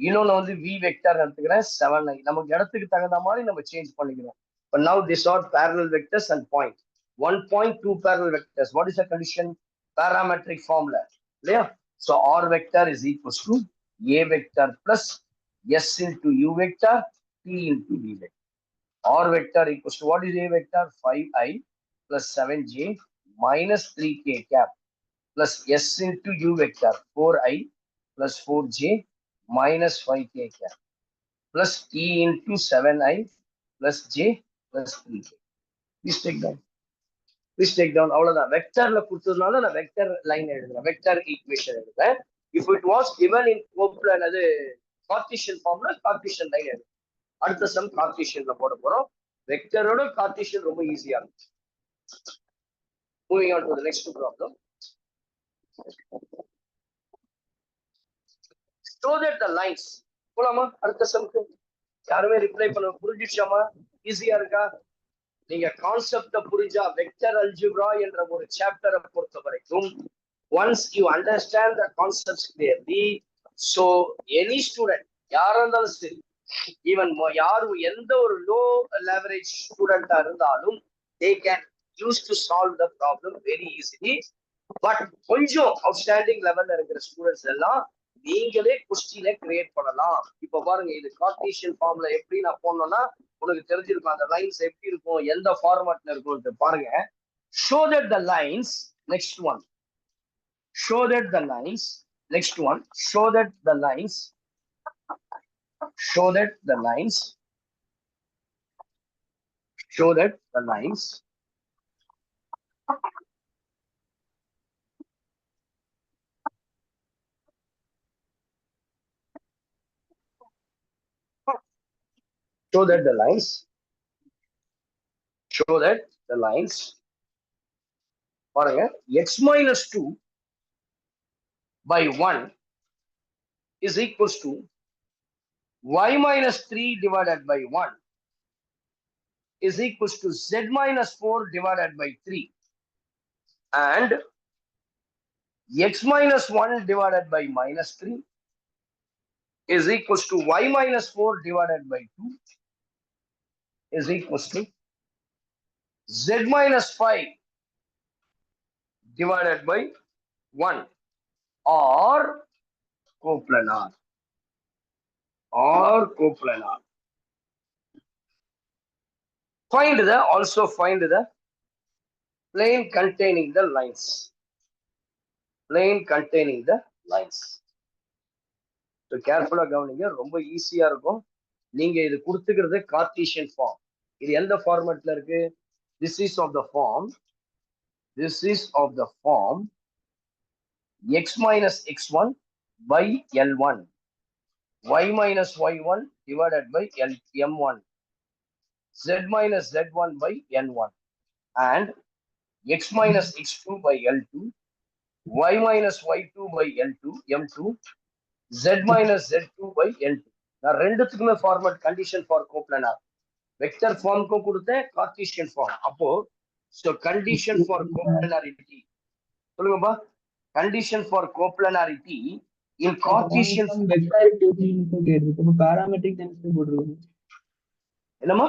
இன்னொன்னு வந்து v வெக்டர் எடுத்துக்கிறேன் 7i. நமக்கு இடத்துக்கு தகுந்த மாதிரி நம்ம சேஞ்ச் பண்ணிக்கிறோம். But now these are parallel vectors and point. 1 point, 2 parallel vectors. What is the condition? Parametric formula. Yeah. So r vector is equals to a vector plus s into u vector t into v vector. R vector equals to what is a vector? 5i plus 7j minus 3k cap plus s into u vector 4i plus 4j minus 5k cap plus t into 7i plus j plus 3k. Please take down. Please take down. அவ்வளவுதான். வெக்டர்ல கொடுத்ததுனால நான் vector line எழுதுறேன், vector equation எழுதுறேன். If it was given in கோப்லன் அது Cartesian ஃபார்ம்ல Cartesian line எழுதுறேன். அடுத்த some கார்ட்டீசியன்ல போட போறோம். வெக்டரோட கார்ட்டீசியன் ரொம்ப ஈஸியா இருக்கும். Moving on to the next problem. Show that the lines. போலாமா அடுத்த சம்க்கு? யாருமே ரிப்ளை பண்ண புரிஞ்சிச்சாமா? ஈஸியா இருக்கா? நீங்க கான்செப்ட புரிஞ்சா வெக்டர் அல்ஜிப்ரா என்ற ஒரு சாப்டரை பொறுத்த வரைக்கும், once you understand the concepts clearly, so any student யாரா இருந்தாலும் சரி, ஈவன் யாரும் எந்த ஒரு லோ லெவரேஜ் ஸ்டூடெண்டா இருந்தாலும் they can use to solve the problem very easily. But கொஞ்சம் அவுட்ஸ்டாண்டிங் லெவல்ல இருக்கிற ஸ்டூடெண்ட்ஸ் எல்லாம் நீங்களே கொஸ்டினை கிரியேட் பண்ணலாம். இப்ப பாருங்க, இது கார்ட்டீசியன் ஃபார்ம்ல எப்படி நான் போனோம்னா உனக்கு தெரிஞ்சிருக்கும், அந்த லைன்ஸ் எப்படி இருக்கும், எந்த ஃபார்மேட்ல இருக்கும் பாருங்க. show that the lines, next one, show that the lines, next one, show that the lines, show that the lines, show that the lines show that the lines, show that the lines, பாருங்க, x minus 2 by 1 is equals to y minus 3 divided by 1 is equals to z minus 4 divided by 3, and x minus 1 divided by minus 3 is equals to y minus 4 divided by 2 is equals to z minus 5 divided by 1 or coplanar, or coplanar. Find the, also find the plane containing the lines, plane containing the lines. So carefully கவனிங்க, ரொம்ப ஈஸியா இருக்கும். நீங்க இது கொடுத்துக்கிறது Cartesian form. இது எந்த ஃபார்மேட்ல இருக்கு? This is of the form, this is of the form x minus x1 by L1. Y minus Y1 divided by M1. Z minus Z1 by N1. And X minus X2 by L2. Y minus Y2 by L2, M2. Z minus Z2 by L2. நான் ரெண்டுத்துக்குமே format condition for coplanar vector ஃபார்முக்கும் கொடுத்தேன் Cartesian form. அப்போ so condition for கோப்ளனாரிட்டி சொல்லுங்கப்பா. Condition for கோப்ளனாரிட்டி in Cartesian என்னமா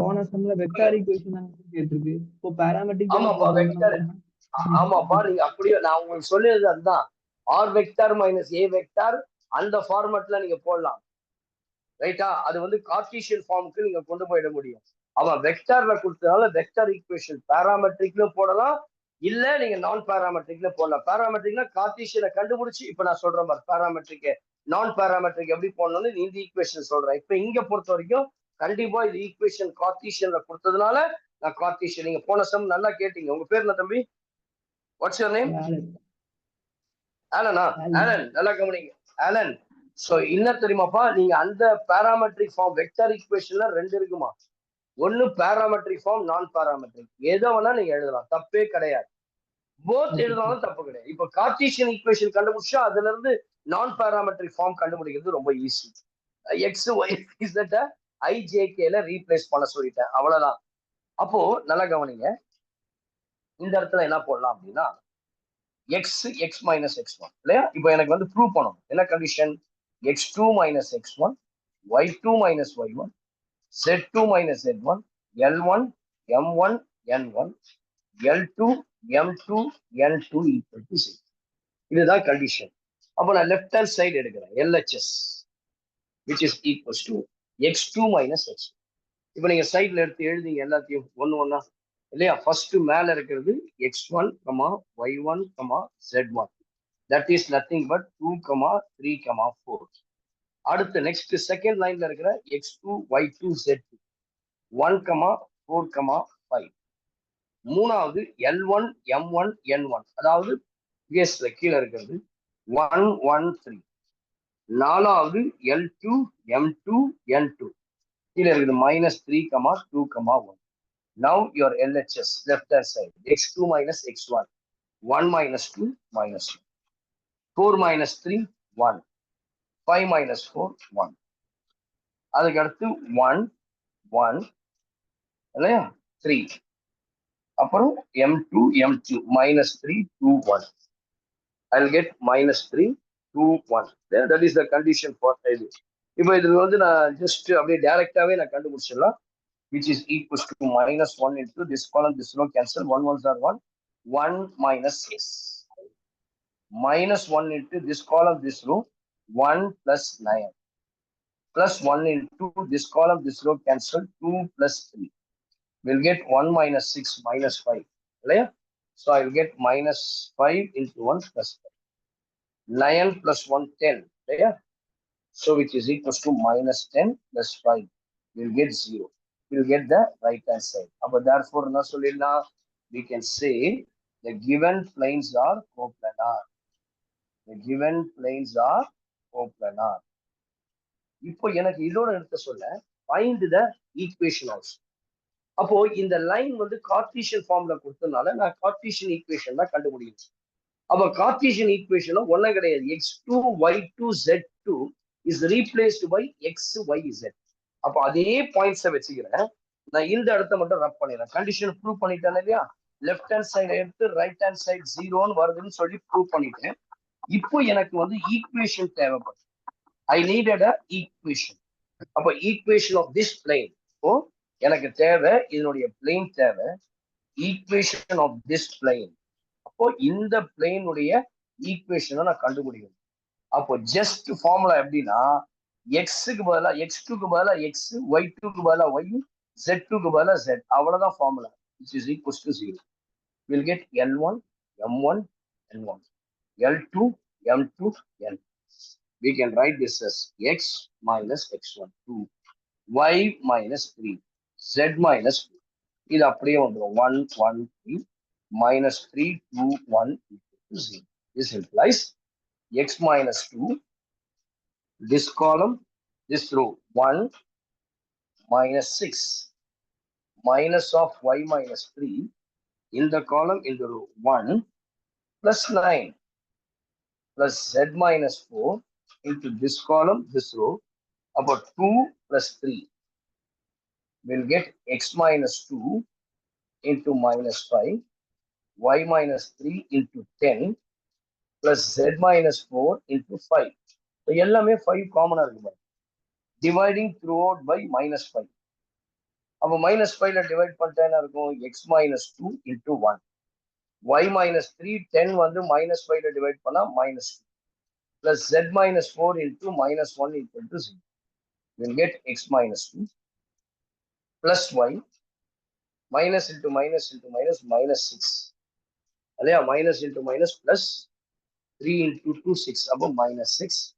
போன சம்ல vector equation தான் கேட்டிருக்கு. இப்போ பாராமெட்ரிக் ஆமாப்பா வெக்டர். ஆமாப்பா நீங்க அப்படியே நான் உங்களுக்கு சொல்லியது அதுதான். ஆர் வெக்டார் மைனஸ் ஏ வெக்டார் அந்த ஃபார்மட்ல நீங்க போடலாம். ரைட்டா? அது வந்து கார்ட்டீசியன் ஃபார்முக்கு நீங்க கொண்டு போயிட முடியும். அவன் வெக்டார்ல கொடுத்ததால வெக்டர் ஈக்குவேஷன் பாராமெட்ரிக்ல போடலாம், இல்ல நீங்க நான் பாராமெட்ரிக்ல போடலாம். பாராமெட்ரிக்னா கார்ட்டீசியனை கண்டுபிடிச்சு இப்ப நான் சொல்றேன் பாரு பாராமெட்ரிக் நான் பாராமெட்ரிக் எப்படி போடணும்னு இந்த ஈக்குவேஷன் சொல்றேன். இப்ப இங்க பொறுத்த வரைக்கும் கண்டிப்பா இது ஈக்குவேஷன் கார்ட்டீசியன்ல கொடுத்ததுனால நான் கார்ட்டீசியன். நீங்க போன சம் நல்லா கேட்டீங்க. உங்க பேர் என்ன தம்பி? What's your name? ஆலனா? ஆலன், நல்லா கவனிங்க ஆலன். சோ என்ன தெரியுமாப்பா, நீங்க அந்த பாராமெட்ரிக் ஃபார்ம் வெக்டர் ஈக்குவேஷன்ல ரெண்டு இருக்குமா. ஒன்னு பாராமெட்ரிக் ஃபார்ம், நான் பாராமெட்ரிக். ஏதோ வேணா நீங்க எழுதலாம், தப்பே கிடையாது. போத் எழுதலாம், தப்பு கிடையாது. இப்ப கார்ட்டீசியன் ஈக்குவேஷன் கண்டுபிடிச்சா அதுல இருந்து நான் பாராமெட்ரிக் ஃபார்ம் கண்டுபிடிக்கிறது ரொம்ப ஈஸி. எக்ஸ் ஒய் இசட் ஐஜேகேல ரீப்ளேஸ் பண்ண சொல்லிட்டேன், அவ்வளவுதான். அப்போ நல்லா கவனிங்க, இந்த இடத்துல என்ன போடலாம் அப்படின்னா X X minus X one இல்லையா. இப்போ எனக்கு வந்து ப்ரூவ் பண்ணணும். என்ன condition? x2 minus x1, y2 minus y1, z2 minus z1, L1, M1, N1, L2, M2, N2 equal to 0. இதுதான் கண்டிஷன். அப்போ நான் லெஃப்ட் ஹேண்ட் சைடு எடுக்கிறேன், LHS which is equals to x2 minus x1. இப்போ நீங்க சைட்ல எடுத்து எழுதிங்க எல்லாத்தையும் ஒன்னு ஒன்னா இல்லையா. ஃபர்ஸ்ட் மேல இருக்கிறது x1, y1, z1. that is nothing but 2, 3, 4. அடுத்து நெக்ஸ்ட் செகண்ட் லைன்ல இருக்கிற x2, y2, z2 1, 4, 5. மூணாவது L1, M1, N1 அதாவது கேஸ்ல கீழே இருக்கிறது 1, 1, 3. நாலாவது L2, M2, N2 கீழே இருக்குது -3, 2, 1. Now your LHS left hand side x2 minus x1 1 minus 2 minus 2 4 minus 3 1 5 minus 4 1. அதுக்கு அடுத்து 1 1 இல்லையா 3. அப்புறம் M2 M2 -3 2 1. I'll get -3 2 1. That is the condition for இது. இப்போ இது வந்து நான் ஜஸ்ட் அப்படியே டைரக்டாவே நான் கண்டுபிடிச்சிடலாம். which is equals to -1 into this column, this row cancel, 1 ones are 1, 1 minus 6. -1 into this column, this row, 1 plus 9. Plus 1 into this column, this row cancel, 2 plus 3. We'll get 1 minus 6 minus 5. Right? So I will get -5 into 1 plus 5. 9 plus 1, 10. Right? So which is equals to -10 plus 5. We'll get 0. We'll get the right hand side. But therefore, we can say the given planes are coplanar. The given planes are coplanar. இப்போ எனக்கு இதோட எடுத்து சொல்ல find the equation also. அப்போ இந்த line வந்து Cartesian ஃபார்ம்ல கொடுத்ததுனால நான் கார்ட்டீசியன் ஈக்குவேஷன் தான் கண்டுபிடிக்கணும். அப்ப கார்ட்டீசியன் ஈக்குவேஷன் ஒன்னும் கிடையாது. x2 y2 z2 is replaced by x y z. அப்போ அதே பாயிண்ட்ஸை வச்சுக்கிறேன். நான் இந்த இடத்த மட்டும் ரப் பண்ணிடுறேன். கண்டிஷன் ப்ரூவ் பண்ணிட்டேன் இல்லையா. லெஃப்ட் ஹேண்ட் சைடு எடுத்து ரைட் ஹேண்ட் சைடு 0 வருதுன்னு சொல்லி ப்ரூவ் பண்ணிட்டேன். இப்போ எனக்கு வந்து ஈக்குவேஷன் தேவைப்படுது. I needed a equation. அப்போ ஈக்குவேஷன் ஆஃப் திஸ் பிளேன். இப்போ எனக்கு தேவை இதனுடைய பிளேன் தேவை. Equation of this plane. அப்போ இந்த பிளேனுடைய ஈக்குவேஷனை நான் கண்டுபிடிக்கணும். அப்போ ஜஸ்ட் ஃபார்முலா எப்படின்னா எக்ஸுக்கு பதிலா x2க்கு பதிலா x, y2க்கு பதிலா y, z2க்கு பதிலா z. அவ்வளவுதான் formula. which is equals to 0. We'll get L1, M1, N1, L2, M2, N. We can write this as x minus x1 2, y minus 3, z minus 2. இது அப்படியே வந்துடும் 1 1 3 -3 2 1 equal to 0. This implies x minus 2, this column, this row 1 minus 6 minus of y minus 3 in the column in the row 1 plus 9 plus z minus 4 into this column, this row, about 2 plus 3 will get x minus 2 into minus 5, y minus 3 into 10 plus z minus 4 into 5. So, எல்லாமே 5 காமனா இருக்கு. Dividing throughout by minus 5. அப்போ minus 5ல divide பண்ணிட்டா என்ன இருக்கும்? x minus 2 into 1. y minus 3, 10 வந்து minus 5ல divide பண்ணா minus 2. Plus z minus 4 into minus 1 equal to 0. We'll get x minus 2 plus y minus into minus into minus minus 6. Alaya minus into minus plus 3 into 2, 6. Above minus 6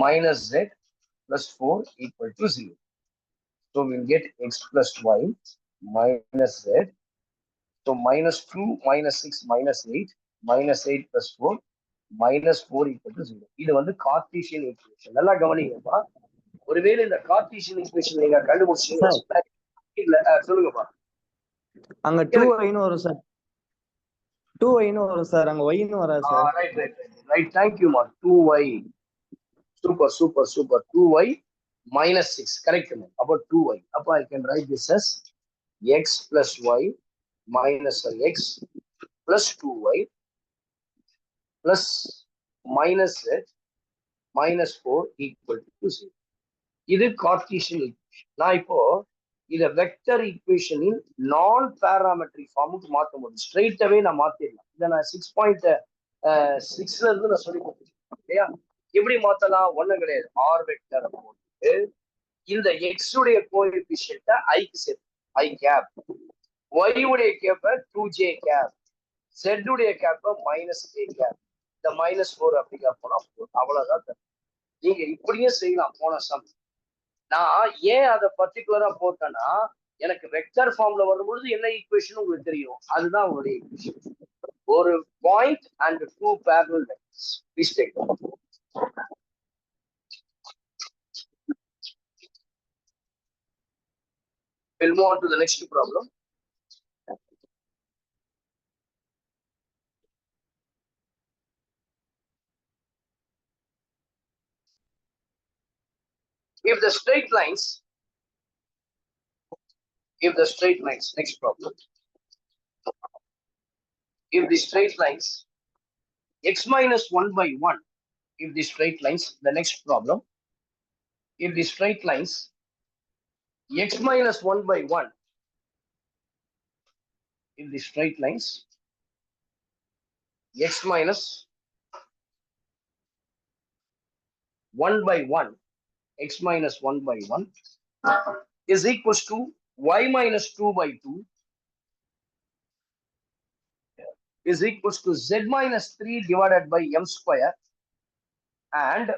minus z plus 4 equal to 0. So we'll get x plus y minus z. So minus 2 minus 6 minus 8 minus 8 plus 4 minus 4 equal to 0. இது வந்து Cartesian equation. நல்லா கவனிங்கப்பா. ஒருவேளை இந்த Cartesian equation நீங்க கண்டுபிடிச்சீங்கன்னா இல்ல சொல்லுங்கப்பா. அங்க 2y ன்னு வரும் சார். 2y ன்னு வரும் சார். அங்க y ன்னு வராது sir. Right. Thank you, ma. 2y. Super. 2y minus 6. Correct, man. About 2y. Appa I can write this as x plus y minus x plus 2y plus minus z minus 4 equal to 0. இது Cartesian equation. நான் இப்போ இதை vector ஈக்குவேஷனின் நான் parametric ஃபார்முக்கு மாற்ற முடியும். ஸ்ட்ரெயிட்டாவே நான் மாத்திடலாம். இதை நான் 6.6ல இருந்து நான் சொல்லி கொடுத்துருக்கேன் இல்லையா? எப்படி மாத்தலாம்? ஒண்ணும் கிடையாது. ஆர் வெக்டர் போட்டு இந்த எக்ஸ் உடைய கோஎஃபிஷியன்ட்டை ஐக்கு சேர்த்து ஐ கேப், ஒய் உடைய கேப்பை 2j கேப், z உடைய கேப்பை -k கேப், இந்த -4 அப்படி கேப் போனா அவ்வளவுதான். நீங்க இப்படியே செய்யலாம். போன சம் நான் ஏன் அதை பர்டிகுலரா போட்டேன்னா, எனக்கு வெக்டர் ஃபார்ம்ல வரும்பொழுது என்ன ஈக்குவேஷன் உங்களுக்கு தெரியும். அதுதான் உங்களுடைய ஈக்குவேஷன். ஒரு point and 2 parallel vectors. Please take note. We'll move on to the next problem. If the straight lines, next problem. If the straight lines, x minus 1 by 1, if the straight lines, the next problem, if the straight lines, x minus 1 by 1, if the straight lines, x minus 1 by 1, x minus 1 by 1 is equals to y minus 2 by 2 is equals to z minus 3 divided by m square and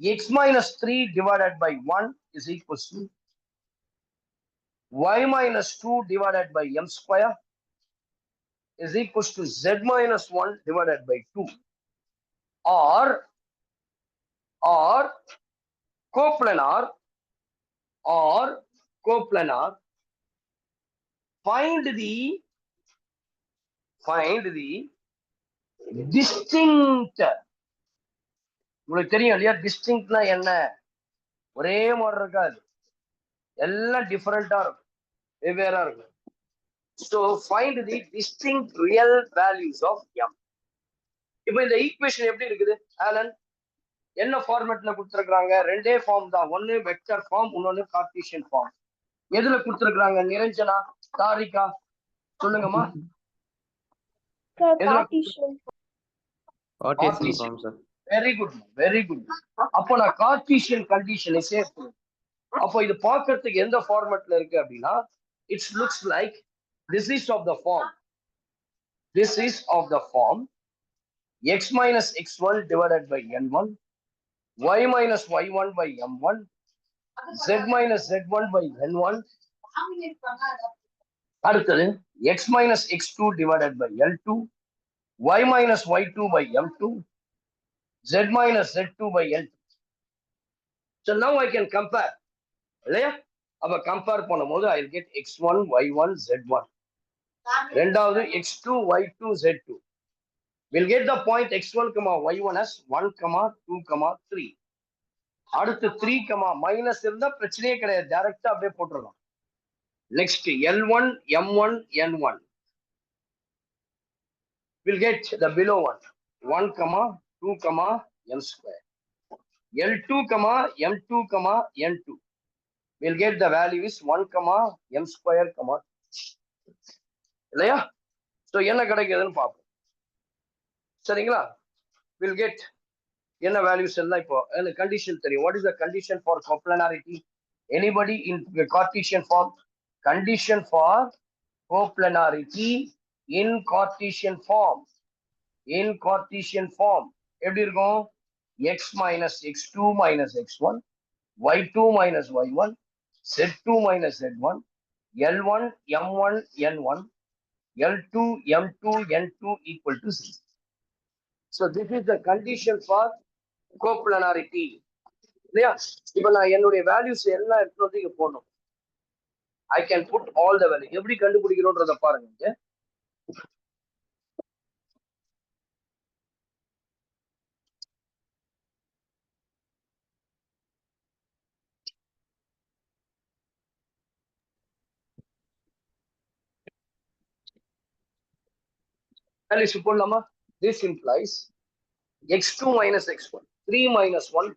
x minus 3 divided by 1 is equals to y minus 2 divided by m square is equals to z minus 1 divided by 2 or coplanar find the distinct. உங்களுக்கு தெரியும் இல்லையா டிஸ்டிங்க்ட்னா என்ன? ஒரே மாதிரி இருக்காது, எல்லாம் டிஃபரெண்டா இருக்கும், வெவ்வேறா இருக்கும். So find the distinct real values of m. இப்போ இந்த ஈக்குவேஷன் எப்படி இருக்குது ஆலன்? என்ன ஃபார்மேட்ல கொடுத்துருக்காங்க? ரெண்டே ஃபார்ம் தான். ஒன்னு வெக்டர் ஃபார்ம், இன்னொன்னு கார்ட்டீசியன் ஃபார்ம். எதுல கொடுத்துருக்காங்க? நிரஞ்சனா, தாரிகா சொல்லுங்கம்மா. Cartesian form sir. Very good. அப்போ நான் கார்ட்டீசியன் கண்டிஷனை சேர்த்து, அப்போ இது பார்க்கிறதுக்கு எந்த ஃபார்மேட்ல இருக்கு அப்படின்னா, it's looks like this is of the form x minus x1 divided by n1, y minus y1 by m1, z minus z1 by n1, அடுத்தது x minus x2 divided by l2, y minus y2 by m2, z minus z2 by n2. So now I can compare. இல்லையா? அப்ப compare பண்ணும்போது I will get x1 y1 z1. ரெண்டாவது x2 y2 z2. We'll get the point x1, y1 as 1, 2, 3. அடுத்து 3, minus இருந்தா பிரச்சனையே கிடையாது, டைரக்டா அப்படியே போட்டுறலாம். Next L1 M1 N1. We'll get the below one. 1, 2, m square. L2, M2, N2. We'll get the value is 1, m square, இல்லையா? So என்ன கிடைக்குதுன்னு பார்ப்போம். சரிங்களா? We'll get என்ன values எல்லாம் இப்போ condition தெரியும். What is the condition for coplanarity? Anybody in the Cartesian form? Condition for coplanarity in Cartesian form. In Cartesian form எப்படி இருக்கும்? x minus x2 minus x1, y2 minus y1, z2 minus z1, L1 M1 N1, L2 M2 N2 equal to 0. So this is the condition for coplanarity. இல்லையா? இப்ப நான் என்னுடைய values எல்லாம் எடுத்து இங்க போடணும். I can put all the value. எப்படி கண்டுபிடிக்கிறோன்றத பாருங்க. Values போடலாமா? This implies x2 minus x1, 3 minus 1,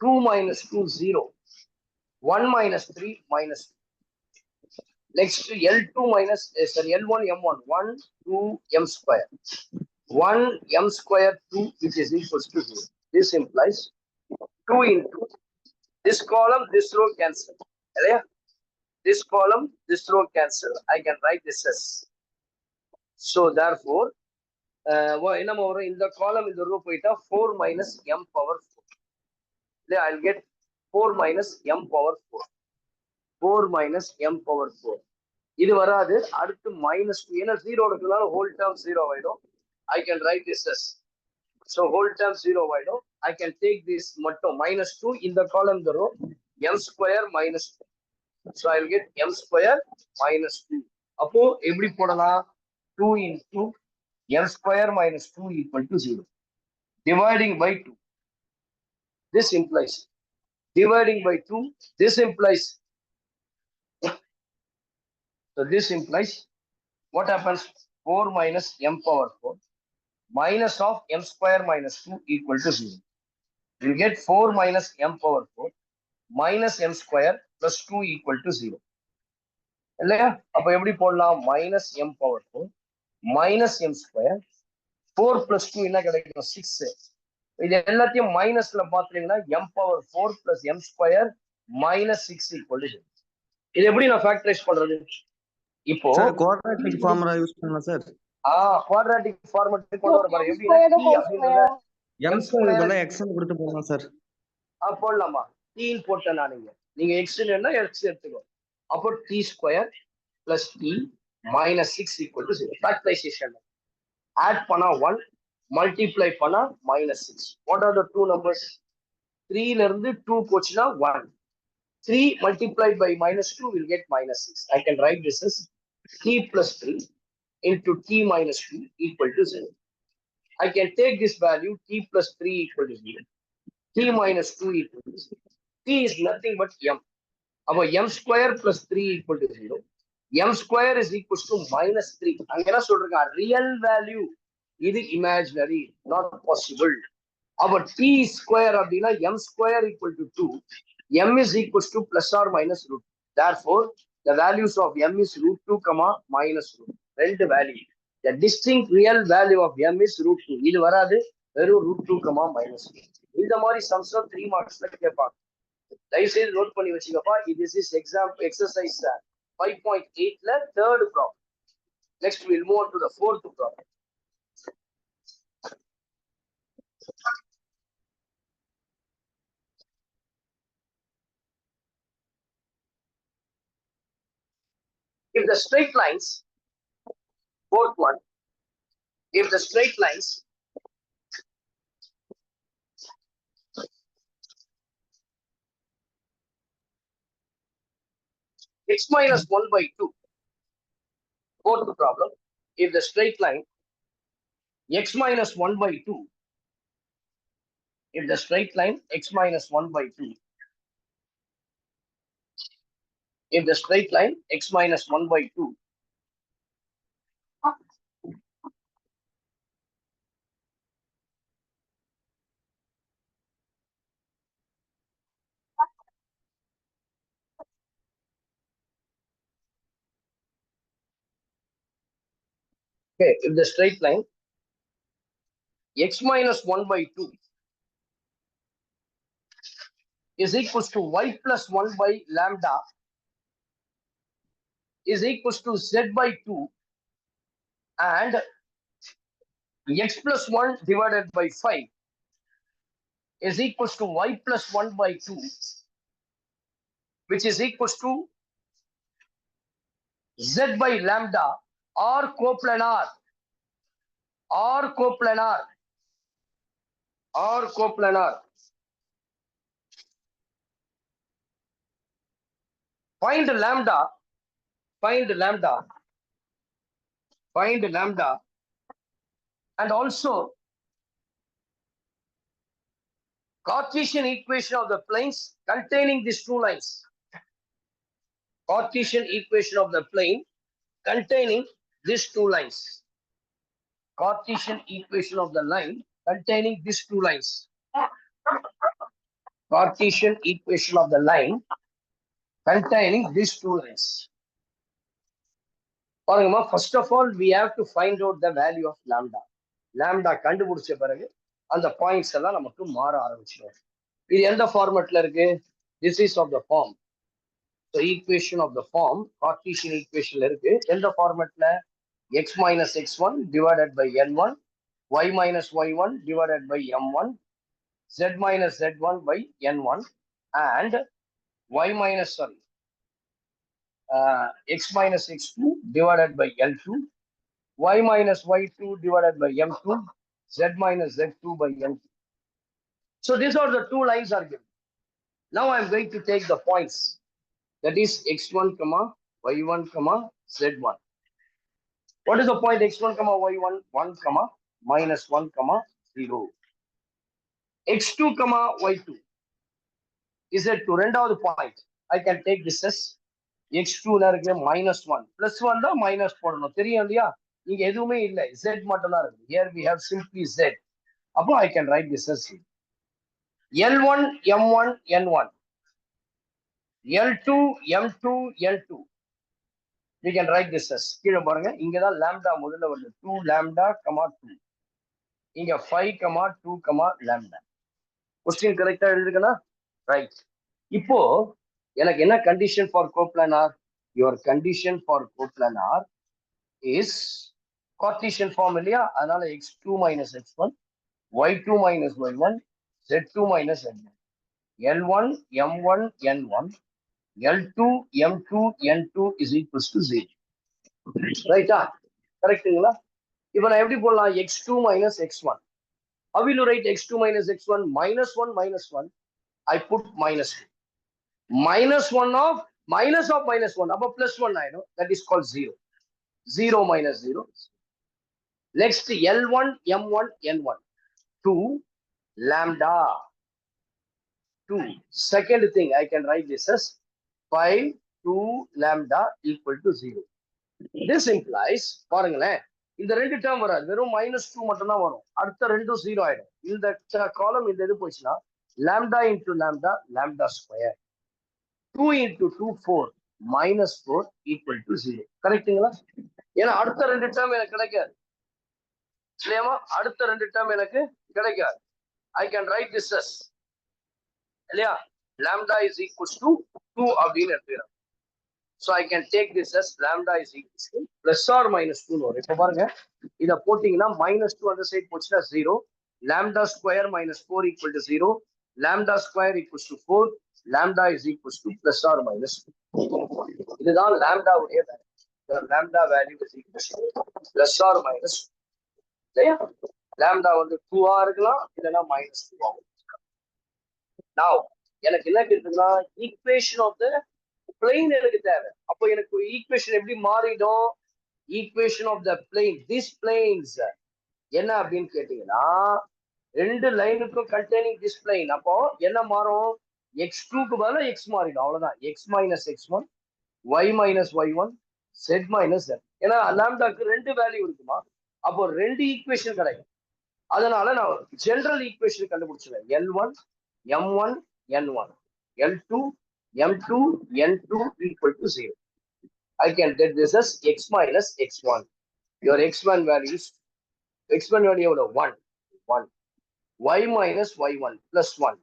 2 minus 2, 0, 1 minus 3, minus 2. Next L2 minus, L1 M1, 1, 2 m square. 1 m square 2, which is equals to 0. This implies 2 into this column, this row cancel. This column, this row cancel. I can write this as. So therefore, in the column in the row 4 minus m power 4. I'll get 4 minus m power 4. 4 minus m power 4. இது வராது, அடுத்து minus 2. ஏன்னா 0 எடுக்கிறதுனால whole term 0 ஆயிடும். I can write this as. So whole term 0 ஆயிடும். I can take this மட்டும் minus 2 in the column the row m square minus 2. So I'll get m square minus 2. அப்போ எப்படி போடலாம்? 2 into m square minus 2 equal to 0. Dividing by 2. This implies dividing by 2. This implies. So this implies what happens? 4 minus m power 4 minus of m square minus 2 equal to 0. You get 4 minus m power 4 minus m square plus 2 equal to 0. இல்லையா? அப்ப எப்படி போடலாம்? minus m power 4 minus m square 4 plus 2 என்ன கிடைக்கும்? 6. இது எல்லாத்தையும் மைனஸ்ல பாத்தீங்கன்னா m power 4 plus m square minus 6 equal to 0. இது எப்படி நான் ஃபேக்டரைஸ் பண்றது? இப்போ குவாட்ராட்டிக் ஃபார்முலா யூஸ் பண்ணலாம் சார். குவாட்ராட்டிக் ஃபார்முலா கொண்டு வர பாருங்க. எப்படி t அப்படிங்கறத m ஸ்கொயர் பதிலா x ன்னு கொடுத்து போடலாம் சார். போடலாமா? t ன்னு போட்டேன் நான். நீங்க x ன்னா x எடுத்துக்கோ. அப்போ t square plus t minus 6 equal to 0. Factorization. Add பண்ணா 1, மல்டிப்ளை பண்ணா minus 6. What are the two numbers? 3 ல இருந்து 2 போச்சுனா 1. 3 multiplied by minus 2 will get minus 6. I can write this as t plus 3 into t minus 2 equal to 0. I can take this value t plus 3 equal to 0. T minus 2 equal to 0. T is nothing but m. Now m square plus 3 equal to 0. M square is equal to minus 3. அங்க என்ன சொல்றாங்க? Real value. இது imaginary, not possible. Our t square அப்படினா m square equal to 2. M is equal to plus or minus root. Therefore, the values of m is root 2, minus root. ரெண்டு value. The distinct real value of m is root 2. இது வராது, வெறும் root 2, minus 2. இந்த மாதிரி sums 3 marksல கேட்பாங்க. தயவுசெய்து note பண்ணி வச்சுக்கப்பா. This is example exercise 5.8 ல third problem. Next we'll move on to the fourth problem. If the straight lines, fourth one, if the straight lines x minus 1 by 2, fourth problem, if the straight line x minus 1 by 2, if the straight line x minus 1 by 2, if the straight line x minus 1 by 2 okay, if the straight line x minus 1 by 2 is equals to y plus 1 by lambda is equals to z by 2 and x plus 1 divided by 5 is equals to y plus 1 by 2, which is equals to z by lambda or coplanar or coplanar or coplanar. Find lambda, find lambda, find lambda, and also Cartesian equation of the planes containing these two lines. Cartesian equation of the plane containing these two lines. Cartesian equation of the line containing these two lines. Cartesian equation of the line containing these two lines. First of all, we have to find out the value of lambda. Lambda கண்டுபிடிச்ச பிறகு அந்த points எல்லாம் நமக்கு மாற ஆரம்பிச்சிடும். இது எந்த ஃபார்மட்ல இருக்கு? This is of the form. So equation of the form, Cartesian equation இருக்கு. எந்த ஃபார்மட்ல? X minus x1 divided by n1, y minus y1 divided by m1, z minus z1 by n1, and y minus x minus x2 divided by l2, y minus y2 divided by m2, z minus z2 by m2. So these are the two lines are given. Now I am going to take the points. That is x1 comma y1 comma z1. What is the point x1 comma y1? 1 comma minus 1 comma 0. x2 comma y2 is it to ரெண்டாவது point. I can take this as x2 minus 1 plus 1 தான் minus போடணும் தெரியும் இல்லையா? இங்க எதுவுமே இல்லை, z மட்டும் தான் இருக்கு. Here we have simply z. அப்போ I can write this as L1 M1 N1, L2 M2 L2. We can write this as கீழே பாருங்க, இங்க தான் lambda முதல்ல வருது. 2 lambda comma 2. இங்க 5 comma 2 comma lambda. Question கரெக்டா எழுதுக்கனா? Right. இப்போ எனக்கு என்ன condition for coplanar? Your condition for coplanar is Cartesian form இல்லையா? அதனால x2 minus x1, y2 minus y1, z2 minus z1. L1 M1 N1, L2 M2 N2 is equals to 0. Right? கரெக்ட்டுங்களா? இப்போ நான் எப்படி போடலாம்? x2 minus x1. How will you write x2 minus x1? Minus 1 minus 1. I put minus 2. Minus 1 of minus 1. Above plus 1 I know. That is called 0. 0 minus 0. Next L1 M1 N1. 2 lambda. 2. Second thing I can write this as 5 2 lambda equal to 0. This implies பாருங்களேன், இந்த ரெண்டு term வராது, வெறும் -2 மட்டும் தான் வரும். அடுத்த ரெண்டும் 0 ஆயிடும். இந்த காலம் இந்த இது போச்சுன்னா lambda into lambda, lambda square. 2 into 2 4 minus 4 equal to 0. கரெக்ட்டுங்களா? ஏன்னா அடுத்த ரெண்டு டேர்ம் எனக்கு கிடைக்காது இல்லையாமா? அடுத்த ரெண்டு டேர்ம் எனக்கு கிடைக்காது. I can write this as இல்லையா, lambda is equals to 2 அப்படின்னு எடுத்துக்கிறேன். So I can take this as lambda is equals to plus or minus 2 வரும். இப்போ பாருங்க, இதை போட்டீங்கன்னா -2 அந்த சைடு போச்சுன்னா 0. Lambda square minus 4 equal to 0. Lambda square equals to 4. Lambda is equals to plus or minus 2. இதுதான் lambda உடைய value. The lambda value is equals to plus or minus 2. சரியா? lambda வந்து 2 இருக்கலாம் இல்லைன்னா -2 ஆகும். now எனக்கு என்ன கேக்குதுன்னா ஈக்குவேஷன் ஆஃப் த பிளேன் எனக்கு தேவை. அப்போ எனக்கு ஈக்குவேஷன் எப்படி மாறிடும்? Equation of the plane this planes என்ன அப்படின்னு கேட்டீங்கன்னா ரெண்டு லைனுக்கும் கண்டெய்னிங் திஸ் பிளேன். அப்போ என்ன மாறும்? x2க்கு பதிலா x மாறிடும், அவ்வளவுதான். x minus x1 y minus y1 z minus z. ஏன்னா லாம்டாக்கு ரெண்டு வேல்யூ இருக்குமா, அப்போ ரெண்டு ஈக்குவேஷன் கிடைக்கும். அதனால நான் ஜெனரல் ஈக்குவேஷன் கண்டுபிடிச்சிடுவேன். L1 m1 n1 L2 m2 n2 equal to 0. I can get this as x minus x1. Your x1 value is x1 value எவ்வளவு? 1 1 y minus y1 plus 1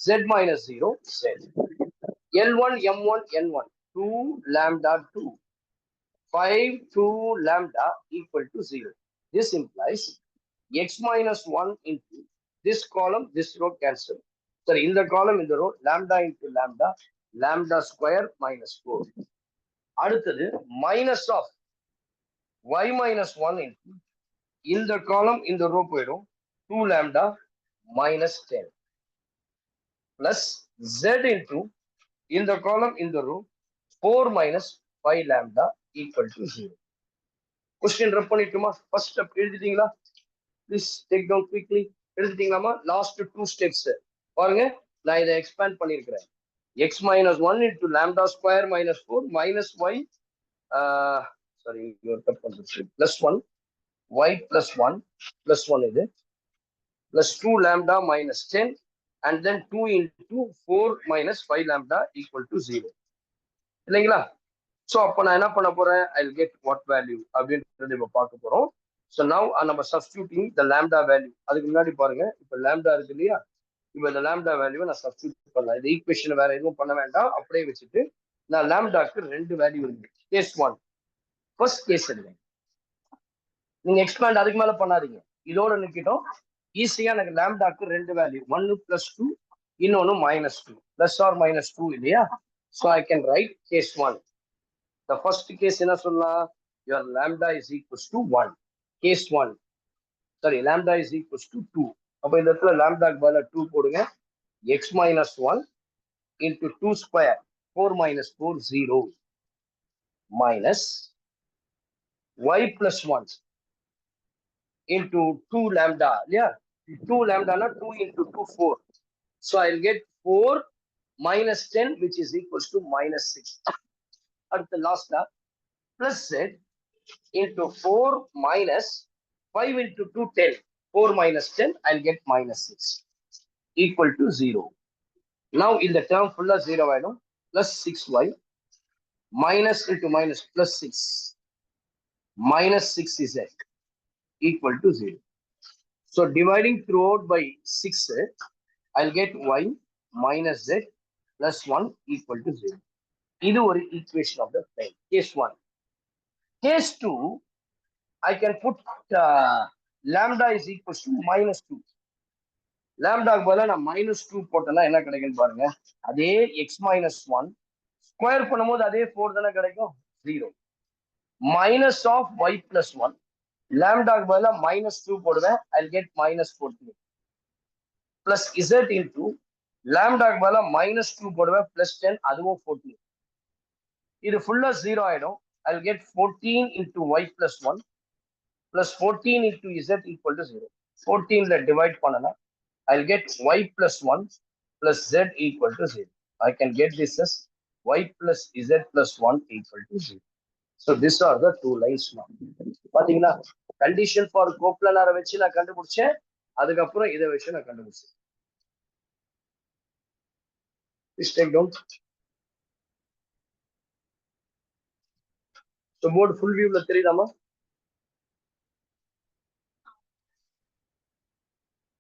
z minus 0 z. L1 m1 n1 2 lambda 2 5 2 lambda equal to 0. This implies x minus 1 into this column, this row cancel. Sorry, in the column, in the row, lambda into lambda, lambda square minus 4. அடுத்தது minus of y minus 1 into in the column, in the row போயிடும் 2 lambda minus 10 plus z into in the column, in the row 4 minus 5 lambda equal to 0. Question rep பண்ணிட்டுமா? First step எழுதிட்டீங்களா? Please take down quickly. எழுதிட்டீங்களாமா? Last two steps பாருங்க, நான் இதை expand பண்ணியிருக்கிறேன். x minus 1 into lambda square minus 4 minus y sorry plus 1 y plus 1 plus 1 இது plus 2 lambda minus 10 and then 2 into 4 minus 5 lambda equal to 0 இல்லைங்களா? So அப்போ நான் என்ன பண்ண போறேன்? I'll get what value அப்படின்றது இப்போ பார்க்க போறோம். ஸோ நவ் நம்ம சப்ஸ்டியூட்டிங் த லாம்டா வேல்யூ. அதுக்கு முன்னாடி பாருங்க, இப்போ லாம்டா இருக்கு இல்லையா, இப்போ இந்த லாம்டா வேல்யூவை நான் சப்ஸ்டியூட் பண்ணலாம். இந்த ஈக்குவேஷன் வேற எதுவும் பண்ண வேண்டாம், அப்படியே வச்சுட்டு நான் லாம்டாக்கு ரெண்டு வேல்யூ இருக்கு. கேஸ் 1 ஃபர்ஸ்ட் கேஸ் எடுங்க. நீங்க எக்ஸ்பேண்ட் அதுக்கு மேல பண்ணாதீங்க, இதோட நிக்கிட்டோம். ஈஸியா எனக்கு லாம்டாக்கு ரெண்டு வேல்யூ, 1 plus 2 இன்னொன்னு -2 பிளஸ் ஆர் -2 இல்லையா? So I can write case 1. The first case என்ன சொல்லலாம்? Your lambda is equals to 1. Case 1. Sorry, lambda is equals to 2. அப்போ இந்த இடத்துல லாம்டாக்கு பதிலா 2 போடுங்க. x minus 1 into 2 square 4 minus 4 0 minus y plus 1 into 2 lambda. Yeah, 2 lambda na 2 into 2 4. So I'll get 4 minus 10 which is equals to -6. At the last plus z into 4 minus 5 into 2 10. 4 minus 10 I'll get -6 equal to 0. Now in the term full of 0 I know plus 6y minus into minus plus 6 minus 6 is z equal to 0. So dividing throughout by 6 I'll get y minus z plus 1 equal to 0. இது ஒரு equation of the plane. Case 1. Case 2, I can put lambda is equals to -2. lambda பதிலா நான் -2 போட்டேன்னா என்ன கிடைக்குன்னு பாருங்க. அதே x minus 1 square பண்ணும்போது அதே 4 தானே கிடைக்கும், 0 minus of y plus 1 lambda பதிலா -2 போடுவேன், I'll get -14 plus z into lambda பதிலா -2 போடுவேன் plus 10 அதுவும் 14. இது ஃபுல்லா 0 ஆயிடும். I'll get 14 into y plus 1 plus 14 into z equal to 0. 14 ல divide பண்ணலாம். I'll get y plus 1 plus z equal to 0. I can get this as y plus z plus 1 equal to 0. So these are the two lines now. பாத்தீங்களா, condition for coplanar வச்சு நான் கண்டுபிடிச்சேன், அதுக்கப்புறம் இதை வச்சு நான் கண்டுபிடிச்சேன். Please take down. So board full view ல தெரியுதாமா?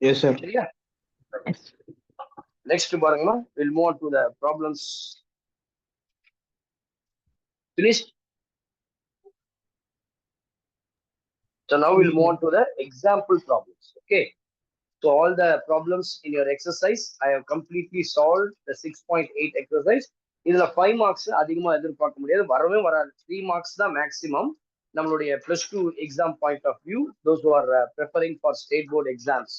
Yes sir. சரியா? Next பாருங்கம்மா, we'll move on to the problems. Finished? So now we'll move on to the example problems. Okay. So all the problems in your exercise, I have completely solved the 6.8 exercise. இதுல 5 marks அதிகமா எதிர்பார்க்க முடியாது, வரவே வராது. 3 marks தான் maximum. நம்மளுடைய +2 exam point of view, those who are preparing for state board exams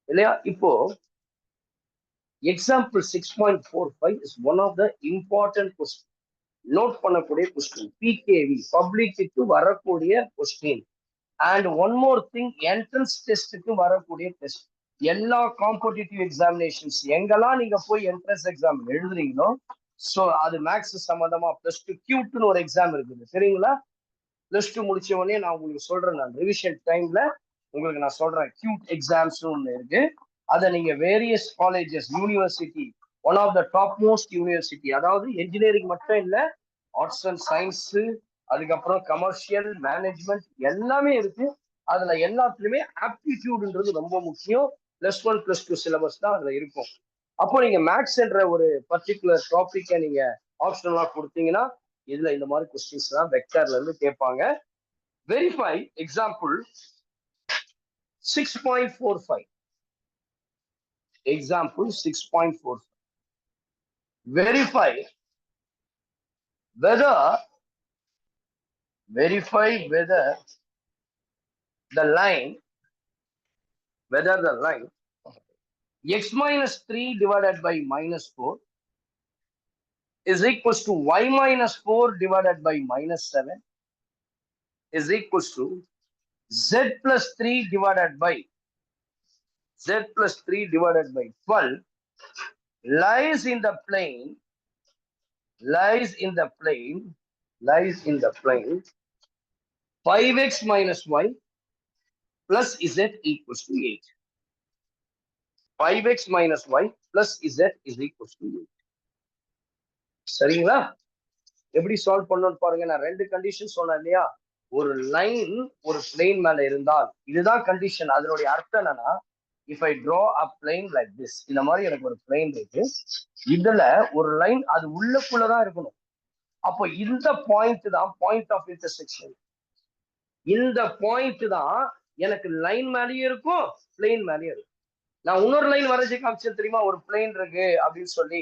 இல்லையா? இப்போ example 6.45 is one of the important question. Note பண்ணக்கூடிய கொஸ்டின், பிகேவி பப்ளிக்கு வரக்கூடிய question. And one more thing, entrance டெஸ்ட்டுக்கு வரக்கூடிய டெஸ்ட். எல்லா காம்படிட்டிவ் எக்ஸாமினேஷன்ஸ் எங்கெல்லாம் நீங்க போய் என்ட்ரன்ஸ் எக்ஸாம் எழுதுறீங்களோ, ஸோ அது மேக்ஸ் சம்பந்தமா +2 கியூட்னு ஒரு எக்ஸாம் இருக்குது, சரிங்களா? +2 முடிச்ச உடனே நான் உங்களுக்கு சொல்றேன், நான் ரிவிஷன் டைம்ல உங்களுக்கு நான் சொல்றேன், கியூட் எக்ஸாம்ஸ் ஒன்று இருக்கு. அதை நீங்க various colleges, university, one of the top most university, அதாவது என்ஜினியரிங் மட்டும் இல்லை, ஆர்ட்ஸ் அண்ட் சயின்ஸ், அதுக்கப்புறம் கமர்ஷியல் மேனேஜ்மெண்ட் எல்லாமே இருக்கு. அதுல எல்லாத்துலயுமே ஆப்டிடியூடுன்றது ரொம்ப முக்கியம். +1 +2 சிலபஸ் தான் அதுல இருக்கும். அப்போ நீங்க மேக்ஸ் என்ற ஒரு பர்டிகுலர் டாபிக்கை நீங்க ஆப்ஷனலா கொடுத்தீங்கன்னா இதுல இந்த மாதிரி கொஸ்டின்ஸ் தான் வெக்டர்ல இருந்து கேட்பாங்க. Verify example 6.45. example 6.45. verify whether the line x minus 3 divided by -4 is equals to y minus 4 divided by -7 is equals to z plus 3 divided by 12 lies in the plane 5x minus y plus z equals to 8. 5x minus y plus z is equals to 8. சரிங்களா? எப்படி solve பண்ணணும்னு பாருங்க. நான் ரெண்டு condition சொன்னேன் இல்லையா? ஒரு line ஒரு பிளேன் மேல இருந்தால் இதுதான் கண்டிஷன். அதனுடைய அர்த்தம் என்னன்னா, if I draw a plane like this, இந்த மாதிரி எனக்கு ஒரு பிளேன் இருக்கு, இதுல ஒரு லைன் அது உள்ளுக்குள்ளதான் இருக்கணும். அப்போ இந்த பாயிண்ட் தான் பாயிண்ட் ஆஃப் இன்டர்செக்ஷன். இந்த பாயிண்ட் தான் எனக்கு லைன் மேலேயும் இருக்கும், பிளேன் மேலேயும் இருக்கும். நான் இன்னொரு லைன் வரைஞ்சு காமிச்சேன் தெரியுமா? ஒரு பிளேன் இருக்கு அப்படின்னு சொல்லி,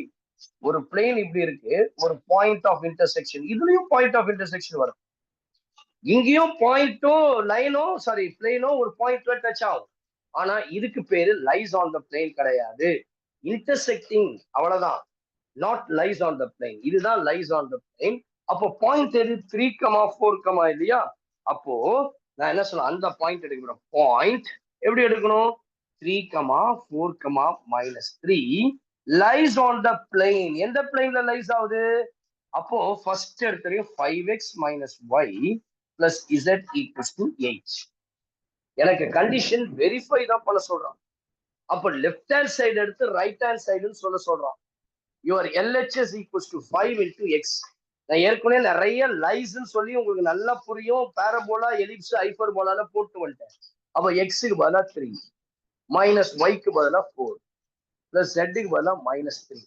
ஒரு பிளேன் இப்படி இருக்கு, ஒரு பாயிண்ட் ஆஃப் இன்டர்செக்ஷன், இதுலயும் பாயிண்ட் ஆஃப் இன்டர்செக்ஷன் வரும். இங்கேயும் பாயிண்ட்டும் லைனும் சாரி பிளேனும் ஒரு பாயிண்ட் டச் ஆகும். ஆனா இதுக்கு பேரு லைஸ் ஆன் த பிளேன் கிடையாது, இன்டர்செக்டிங், அவ்வளவுதான். Not lies on the plane, இதுதான் லைஸ் ஆன் த பிளேன். அப்போ பாயிண்ட் எது? 3, 4 இல்லையா? அப்போ நான் என்ன சொல்ல, அந்த பாயிண்ட் எடுக்கிறோம். பாயிண்ட் எப்படி எடுக்கணும்? 3, 4, -3 லைஸ் ஆன் த பிளேன். எந்த பிளேன்ல லைஸ் ஆகுது? அப்போ first எடுத்துறோம் 5x minus y plus z equals to 8. எனக்கு கண்டிஷன் வெரிஃபை தான் பண்ண சொல்றான். அப்போ லெஃப்ட் ஹேண்ட் சைடு எடுத்து ரைட் ஹேண்ட் சைடுன்னு சொல்றான். Your LHS equals to 5 into x. நான் ஏற்கனவே நிறைய லைஸ்ன்னு சொல்லி உங்களுக்கு நல்லா புரியும். பேரபோலா, எலிப்ஸ், ஹைப்பர்போலால போட்டு வந்துட்டேன். அப்போ எக்ஸுக்கு பதிலா 3 minus y-க்கு பதிலா 4 plus z-க்கு பதிலா -3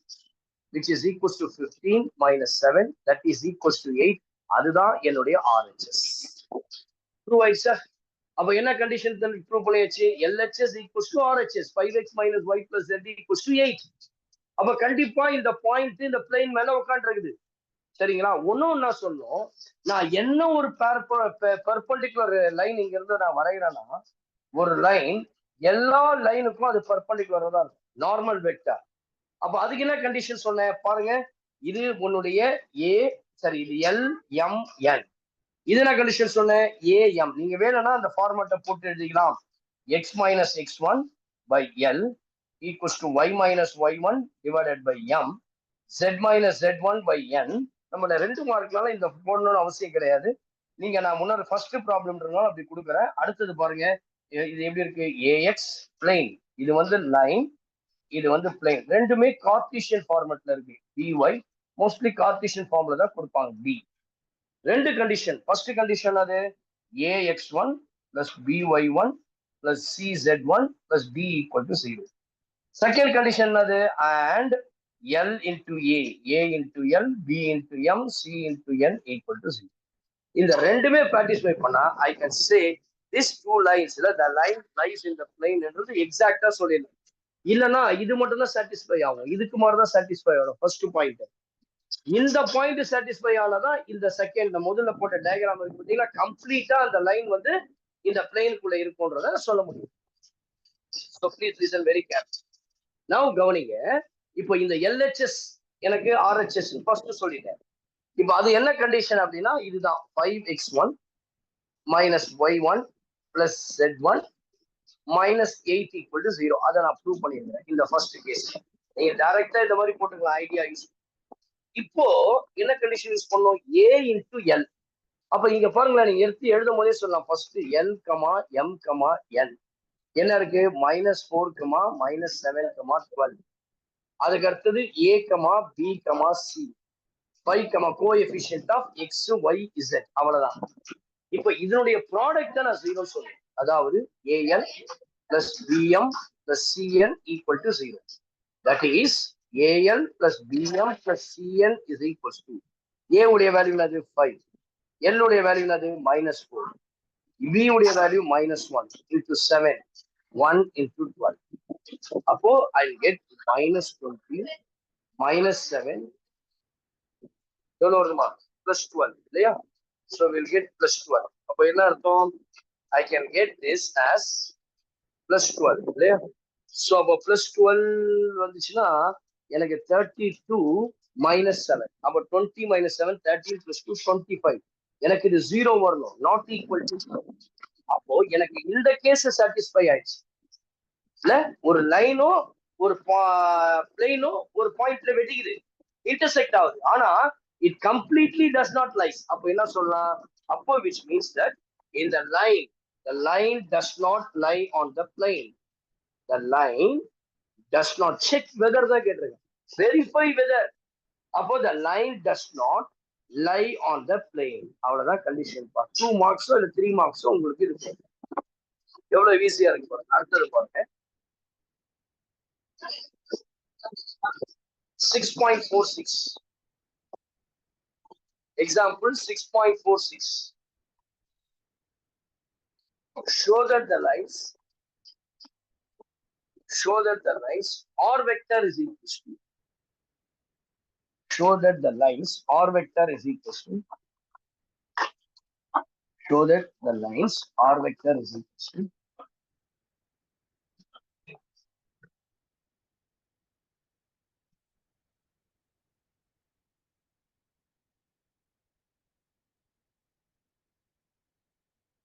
which is equals to 15 minus 7 that is equals to 8. அதுதான் என்னுடைய RHS. ட்ரூ ஆயிடுச்சா? அப்ப என்ன கண்டிஷன் ப்ரூவ் பண்ணியாச்சு? LHS equals to RHS, 5x minus y plus z equals to 8. அப்ப கண்டிப்பா இந்த பாயிண்ட் இந்த பிளேன் மேல உட்காந்து இருக்குது, சரிங்களா? ஒன்னா சொல்லும், நான் என்ன ஒரு பெர்பெண்டிகுலர் லைன் இங்க இருந்து நான் வரைகிறேன்னா, ஒரு லைன் எல்லா லைனுக்கும் அது பெர்பெண்டிகுலரா தான் இருக்கும், நார்மல் வெக்டர். அப்ப அதுக்கு என்ன கண்டிஷன் சொன்னேன் பாருங்க. இது உன்னுடைய இது LMN. இது என்ன கண்டிஷன் சொன்னேன்? AM. நீங்க வேணும்னா அந்த ஃபார்மேட்டை போட்டு எழுதிக்கலாம். x minus x1 by L equals to y minus y1 divided by M, z minus z1 by N. நம்மள 2 மார்க்னால இந்த போடணும்னு அவசியம் கிடையாது. நீங்க நான் முன்னாடி ஃபர்ஸ்ட் ப்ராப்ளம் இருந்தாலும் அப்படி கொடுக்குறேன். அடுத்தது பாருங்க, இது எப்படி இருக்கு? AX பிளேன், இது வந்து லைன், இது வந்து பிளேன். ரெண்டுமே கார்ட்டீசியன் ஃபார்மேட்ல இருக்கு. BY மோஸ்ட்லி கார்ட்டீசியன் ஃபார்ம்ல தான் கொடுப்பாங்க. B ரெண்டு கண்டிஷன். ஃபர்ஸ்ட் கண்டிஷன் அது AX1 plus BY1 plus CZ1 plus B equal to 0. Second condition அது and L into A into L, B into M, C into N equal to 0. இந்த ரெண்டுமே satisfy பண்ணா I can say this two lines, the line lies in the plane என்றது எக்ஸாக்டா சொல்லிடலாம். இல்லைன்னா இது மட்டும் தான் சாட்டிஸ்ஃபை ஆகும், இதுக்கு மாதிரி தான் சாட்டிஸ்ஃபை ஆகும். ஃபர்ஸ்ட் பாயிண்ட் இந்த பாயிண்ட் சாட்டிஸ்ஃபை ஆனதான் இந்த செகண்ட் முதல்ல போட்ட டயக்ராம் இருக்கு பார்த்தீங்கன்னா கம்ப்ளீட்டா அந்த லைன் வந்து இந்த பிளேனுக்குள்ள இருக்கும்ன்றத சொல்ல முடியும். So please listen very carefully. Now கவனிங்க, இப்போ இந்த LHS எனக்கு RHS ஃபர்ஸ்ட் சொல்லிட்டேன். இப்போ அது என்ன கண்டிஷன் அப்படின்னா இதுதான் 5x1 minus y1 plus z1 minus 8 equal to 0. அதை நான் ப்ரூவ் பண்ணியிருந்தேன் இந்த ஃபர்ஸ்ட் கேஸ். நீங்க டைரக்டா இந்த மாதிரி போட்டுக்கலாம் ஐடியா யூஸ். இப்போ என்ன கண்டிஷன் யூஸ் பண்ணோம்? a into l. அப்ப இங்க பாருங்களேன், நீங்க எடுத்து எழுதும் போதே சொல்லலாம் ஃபர்ஸ்ட் l, m, n. என்ன இருக்கு? -4, -7, 12. அதுக்கு அடுத்தது a, b, c. 5, coefficient of x, y, z. அவ்வளவுதான். இப்ப இதனுடைய ப்ராடக்ட் தான் நான் 0 சொல்றேன். அதாவது an plus bm plus cn equal to 0. That is an plus bm plus cn is equals to a உடைய வேல்யூ என்னது 5, l உடைய வேல்யூ என்னது -4, b உடைய வேல்யூ -1 into 7, 1 into 12. அப்போ I'll get -20 -7 எவ்வளவு வருதுமா? +12 இல்லையா? So we'll get +12. அப்போ என்ன அர்த்தம்? I can get this as +12 இல்லையா? So அப்போ +12 வந்துச்சுன்னா எனக்கு 32 -7. அப்போ 20 - 7 13 + 2 25. எனக்கு இது 0 வரணும், நாட் ஈக்குவல் டு. அப்போ எனக்கு இந்த கேஸ் சாட்டிஸ்ஃபை ஆயிடுச்சு இல்ல? ஒரு லைனோ ஒரு பிளேனோ ஒரு பாயிண்ட்ல வெட்டிக்குது, இன்டர்செக்ட் ஆகுது, ஆனா it completely does not lies. அப்போ என்ன சொல்லலாம்? அப்போ which means that in the line does not lie on the plane. The line does not check whether the கேட்டிருக்கேன், verify whether. அப்போ the line does not lie on the plane. அவ்வளவுதான் condition. 2 மார்க்ஸோ இல்ல 3 மார்க்ஸோ உங்களுக்கு இருக்கு. எவ்வளவு ஈஸியா இருக்கு பாருங்க. அடுத்தது பாருங்க 6.46. Example 6.46. Show that the lines R vector is equal to. Show that the lines R vector is equal to. Show that the lines R vector is equal to.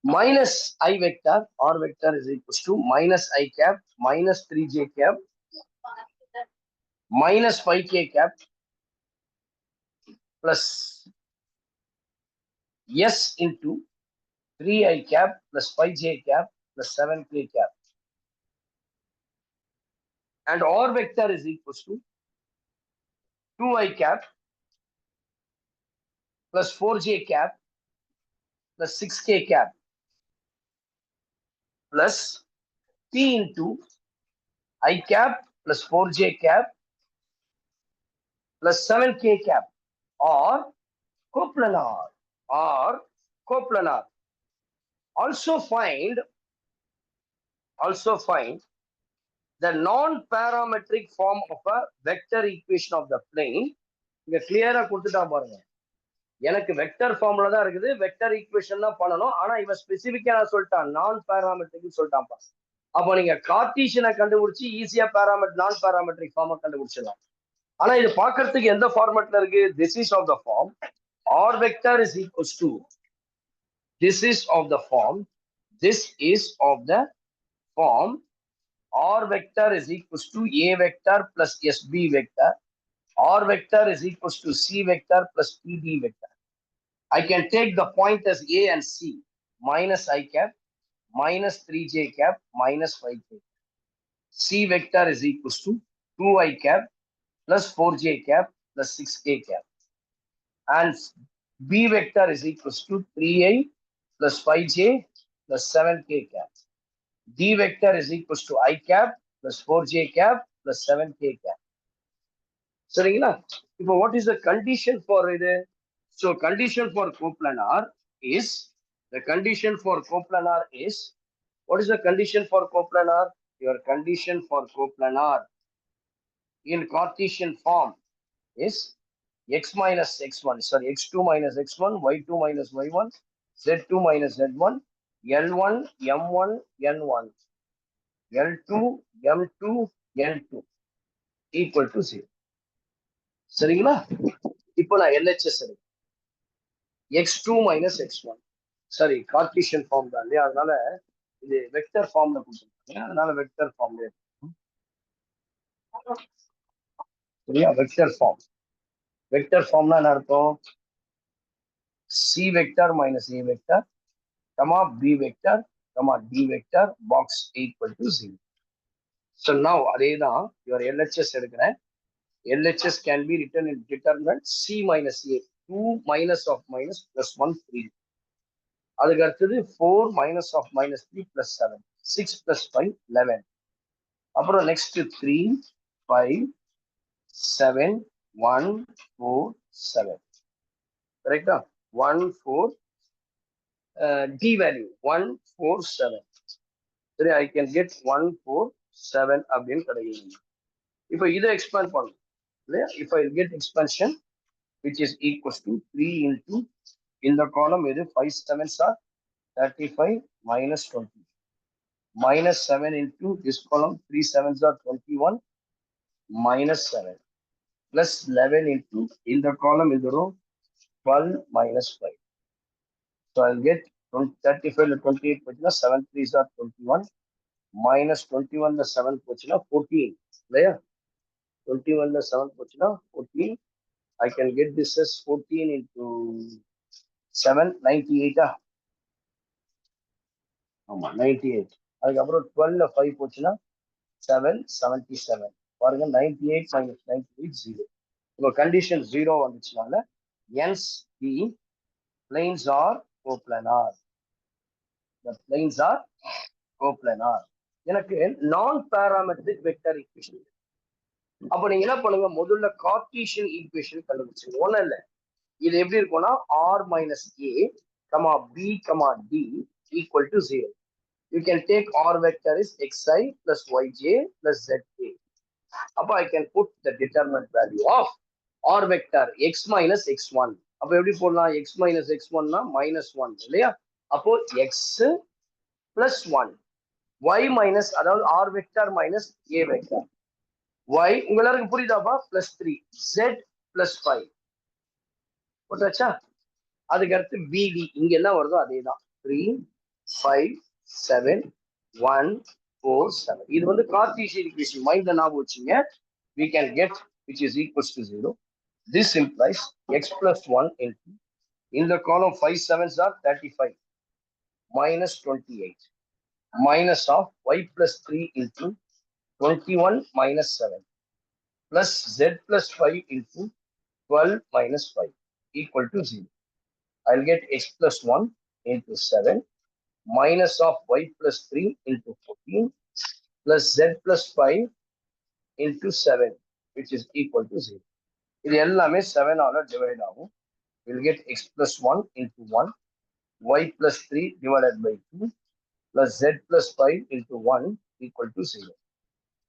Minus I vector, R vector is equal to minus I cap, minus 3j cap, minus 5k cap, plus S into 3I cap, plus 5j cap, plus 7k cap. And R vector is equal to 2I cap, plus 4j cap, plus 6k cap, plus P into I cap, plus 4j cap, plus 7k cap, or coplanar. Also find the non-parametric form of a vector equation of the plane. இங்க கிளியரா கொடுத்துட்டா பாருங்க. எனக்கு vector formula தான் இருக்குது, vector equation தான் பண்ணணும். ஆனா இவன் ஸ்பெசிபிக்கா நான் சொல்லிட்டான், நான் பேராமெட்ரிக் சொல்லிட்டான்ப்பா. அப்போ நீங்க கார்ட்டீசியனை கண்டுபிடிச்சு ஈஸியா நான் பேராமெட்ரிக் ஃபார்மை கண்டுபிடிச்சிடலாம். ஆனா இது பாக்குறதுக்கு எந்த ஃபார்மேட்ல இருக்கு? This is of the form R vector is equals to. This is of the form R vector is equals to A vector plus SB vector. R vector is equals to C vector plus PB vector. I can take the point as A and C, minus I cap, minus 3j cap, minus 5k. C vector is equals to 2I cap plus 4j cap plus 6k cap. And B vector is equals to 3I plus 5j plus 7k cap. D vector is equals to I cap plus 4j cap plus 7k cap. சரிங்களா? இப்போ what is the condition for இது? So condition for coplanar is, what is the condition for coplanar? Your condition for coplanar in Cartesian form is x minus x1, sorry, x2 minus x1, y2 minus y1, z2 minus z1, L1, M1, N1, L2, M2, N2 equal to 0. சரிங்களா? இப்போ நான் LHS எடுக்கிறேன். x2 minus x1. Sorry, Cartesian form தான் இல்லையா? அதனால இது vector ஃபார்ம்ல கொடுத்துருக்காங்க. அதனால வெக்டர் ஃபார்ம்ல இருக்கும். சரியா? Vector form. வெக்டர் ஃபார்ம்னா என்ன அர்த்தம்? C vector minus A vector, comma B vector, comma D vector, box equal to 0. So now, அதே தான் your LHS எடுக்கிறேன். LHS can be written in determinant C minus A, 2 minus of minus plus 1, 3. அதுக்கு அடுத்தது 4 minus of minus 3 plus 7, 6 plus 5, 11. அப்புறம் next 3, 5, 7, 1, 4, 7. கரெக்டா? 1, 4, D value 1, 4, 7. சரி, I can get 1, 4, 7 அப்படின்னு கிடைக்கும். இப்போ இதை எக்ஸ்பேண்ட் பண்ணணும் இல்லையா? இப்போ I get expansion which is equals to 3 into இந்த column இது 5 7s are 35 minus 20 minus 7 into this column 3 7s are 21 minus 7 plus 11 into in the column in the row 12 minus 5. So I'll get 35 to 28 போச்சுன்னா 7 3s are 21 minus 21 the 7 போச்சுன்னா 14 இல்லையா? 21 the 7 போச்சுன்னா 14. I can get this as 14 into 7, 98. ஆமா 98. அதுக்கப்புறம் 12 5 போச்சுன்னா 7, 77. பாருங்க 98 minus 98 0. இப்போ condition 0 வந்துச்சுனால hence the planes are coplanar. The planes are coplanar. எனக்கு நான் பாராமெட்ரிக் வெக்டர் ஈக்குவேஷன். அப்ப நீங்க என்ன பண்ணுங்க, முதல்ல கார்ட்டீசியன் ஈக்குவேஷன் கண்டுபிடிச்சுங்க. ஒண்ணும் இல்ல, இது எப்படி இருக்கும்னா r minus a, comma b, comma d equal to 0. You can take r vector is xi plus yj plus zk. அப்ப I can put the determinant value of r vector x minus x1. அப்ப எப்படி போடலாம்? x minus x1 னா -1 இல்லையா? அப்போ x plus 1, y minus, அதாவது r vector minus a vector, y உங்களுக்கு புரியுதாப்பா? plus 3, z plus 5 போட்டாச்சா? அதுக்கு அடுத்து bd இங்க என்ன வருதோ அதே தான், 3 5 7 1 4 7. இது வந்து கார்ட்டீசியன் ஈக்குவேஷன், மைண்ட்ல ஞாபகம் வச்சுங்க. we can get which is equals to 0. This implies x plus 1 into in the column 5 7s are 35 minus 28 minus of y plus 3 into 21 minus 7 plus z plus 5 into 12 minus 5 equal to 0. I'll get x plus 1 into 7 minus of y plus 3 into 14 plus z plus 5 into 7 which is equal to 0. இது எல்லாமே 7 ஆல divide ஆகும். We'll get x plus 1 into 1, y plus 3 divided by 2 plus z plus 5 into 1 equal to 0.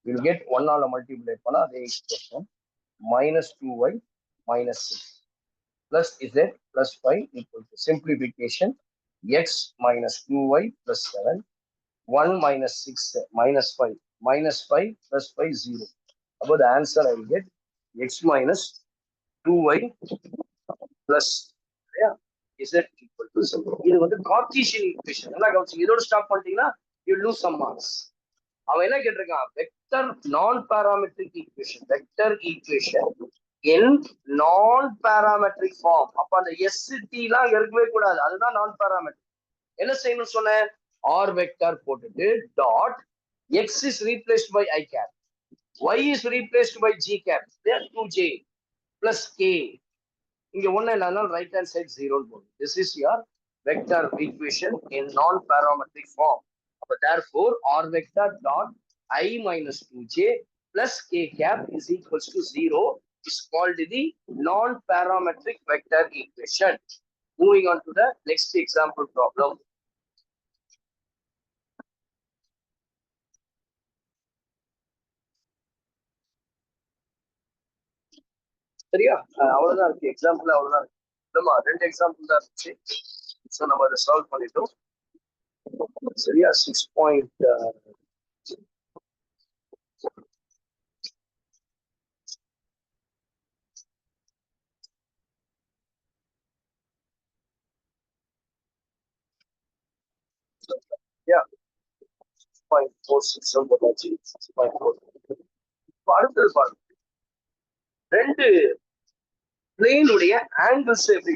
We'll get 1 ஆல multiply பண்ணா அதே expression minus 2y minus 6 plus z plus 5 equal to simplification x minus 2y plus 7, 1 minus 6 minus 5 minus 5 plus 5 0. About the answer I will get x minus 2y plus z equal to 0. இது வந்து Cartesian equation. நல்லா கவனிச்சு, இதோட stop பண்ணிட்டீங்கன்னா you lose some marks. அவன் என்ன கேட்டிருக்கான்? Vector நான் parametric equation, vector equation in நான் பாராமெட்ரிக் ஃபார்ம். அப்ப அந்த ST எல்லாம் இருக்கவே கூடாது, அதுதான் நான் பாராமெட்ரிக். என்ன செய்யணும்னு சொன்னேன்? r வெக்டர் போட்டுட்டு dot x is replaced by I cap, y is replaced by g cap, there 2j plus k. இங்க ஒண்ணு இல்லைன்னா ரைட் ஹேண்ட் சைட் 0 போடும். This is your vector equation in non-parametric form. அப்ப therefore r vector dot I minus 2j plus k cap is equals to 0 is called the non-parametric vector equation. Moving on to the next example problem. சரியா? அவ்வளவுதான் இருக்கு example, அவ்வளவுதான் இருக்கு. இல்லம்மா 2 example தான் இருந்துச்சு. So நம்ம அதை சால்வ் பண்ணிட்டோம். சரியா? 6 பாயிண்ட் போட்டாச்சு. 6.4. இப்போ அடுத்தது பாருங்க, ரெண்டு பிளேனுடைய ஆங்கிள்ஸ் எப்படி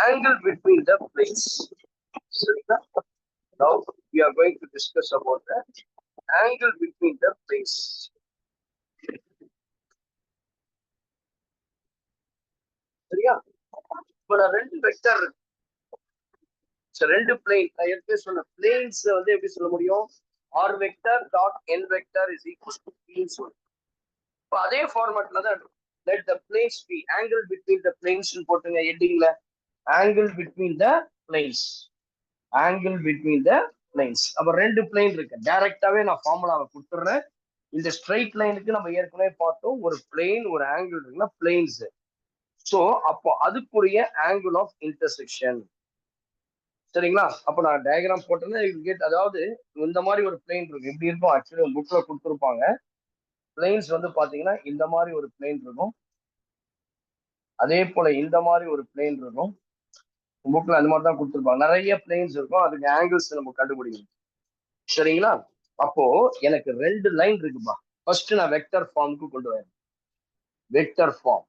angle between the planes. சரிங்களா? Now we are going to discuss about the angle between the planes. சரியா? இப்போ நான் ரெண்டு வெக்டர், ரெண்டு பிளேன், நான் ஏற்கனவே சொன்ன பிளேன்ஸ் வந்து எப்படி சொல்ல முடியும்? R vector dot N vector is equal to பின்னு சொல்லுவோம். இப்போ அதே ஃபார்மேட்ல தான் let the planes be angle between the planes போட்டுங்க ஹெட்டிங்ல. angle between the planes, angle between the planes. அப்ப ரெண்டு பிளேன் இருக்கு, டைரக்டாவே நான் ஃபார்முலாவை கொடுத்துறேன். இந்த ஸ்ட்ரைட் லைனுக்கு நம்ம ஏற்கனவே பார்த்தோம், ஒரு பிளேன் ஒரு ஆங்கிள் இருக்குன்னா பிளேன்ஸ். சோ அப்போ அதுக்குரிய ஆங்கிள் ஆஃப் இன்டர்செக்ஷன். சரிங்களா? அப்ப நான் டயக்ராம் போட்டேன்னா அதாவது இந்த மாதிரி ஒரு பிளேன் இருக்கு. எப்படி இருக்கும் ஆக்சுவலி புக்ல கொடுத்துருப்பாங்க. பிளேன்ஸ் வந்து பாத்தீங்கன்னா இந்த மாதிரி ஒரு பிளேன் இருக்கும், அதே போல இந்த மாதிரி ஒரு பிளேன் இருக்கும். புக்ல அந்த மாதிரி தான் கொடுத்துருப்பாங்க. நிறைய பிளேன்ஸ் இருக்கும், அதுக்கு ஆங்கிள்ஸ் நம்ம கண்டுபிடிக்கணும். சரிங்களா? அப்போ எனக்கு ரெண்டு லைன் இருக்குப்பா. ஃபர்ஸ்ட் நான் வெக்டர் ஃபார்முக்கு கொண்டு வரேன். வெக்டர் ஃபார்ம்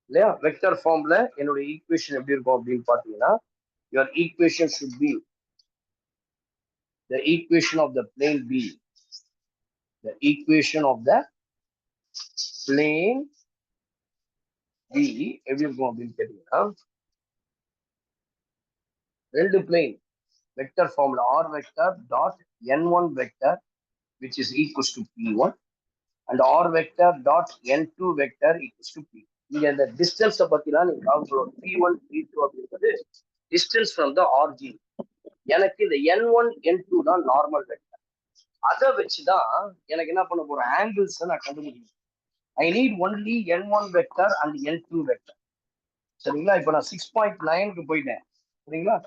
இல்லையா? வெக்டர் ஃபார்ம்ல என்னோட ஈக்குவேஷன் எப்படி இருக்கும் அப்படின்னு பாத்தீங்கன்னா, your equation should be the equation of the plane B. The equation of the plane B எப்படி இருக்கும் அப்படின்னு கேட்டீங்கன்னா, ரெண்டு பிளேன் வெக்டர் ஃபார்ம்ல r vector dot n1 vector which is equals to p1 and r vector dot n2 vector equals to p. இங்க இந்த distance பத்திலாம் நீங்க கால்குலேட் p1 p2 அப்படிங்கிறது டிஸ்டன்ஸ் ஃப்ரம் த ஆர்ஜின். எனக்கு இந்த n1 n2 தான் normal vector. அதை வச்சுதான் எனக்கு என்ன பண்ண போறேன், ஆங்கிள்ஸ் நான் கண்டுபிடிக்கணும். I need only n1 vector and n2 vector. சரிங்களா? இப்போ நான் 6.9க்கு போயிட்டேன். சரிங்களா?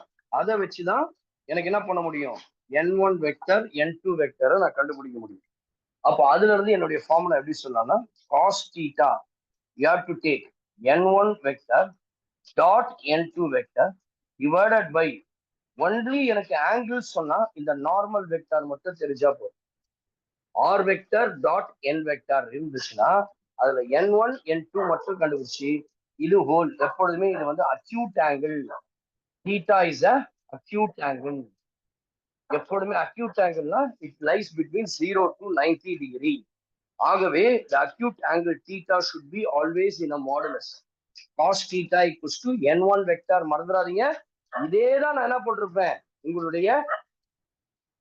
அதை வச்சுதான் எனக்கு என்ன பண்ண முடியும், n1 வெக்டர் n2 வெக்டரை நான் கண்டுபிடிக்க முடியும். அப்போ அதுல இருந்து என்னுடைய ஃபார்முலா எப்படி சொல்லலாம்னா, cos theta you have to take n1 vector dot n2 vector divided by only எனக்கு ஆங்கிள் சொன்னா இந்த நார்மல் வெக்டார் மட்டும் தெரிஞ்சா போதும். ஆர் வெக்டர் டாட் என் வெக்டார் இருந்துச்சுன்னா அதுல n1 n2 மட்டும் கண்டுபிடிச்சு இது ஹோல். எப்பொழுதுமே இது வந்து acute angle. theta is a acute angle. எப்பொழுதுமே அக்யூட் ஆங்கிள்னா it lies between 0 to 90 degree. ஆகவே the acute angle theta should be always in a modulus. cos theta equals to n1 vector. மறந்துடாதீங்க, இதேதான் நான் என்ன போட்டிருப்பேன், உங்களுடைய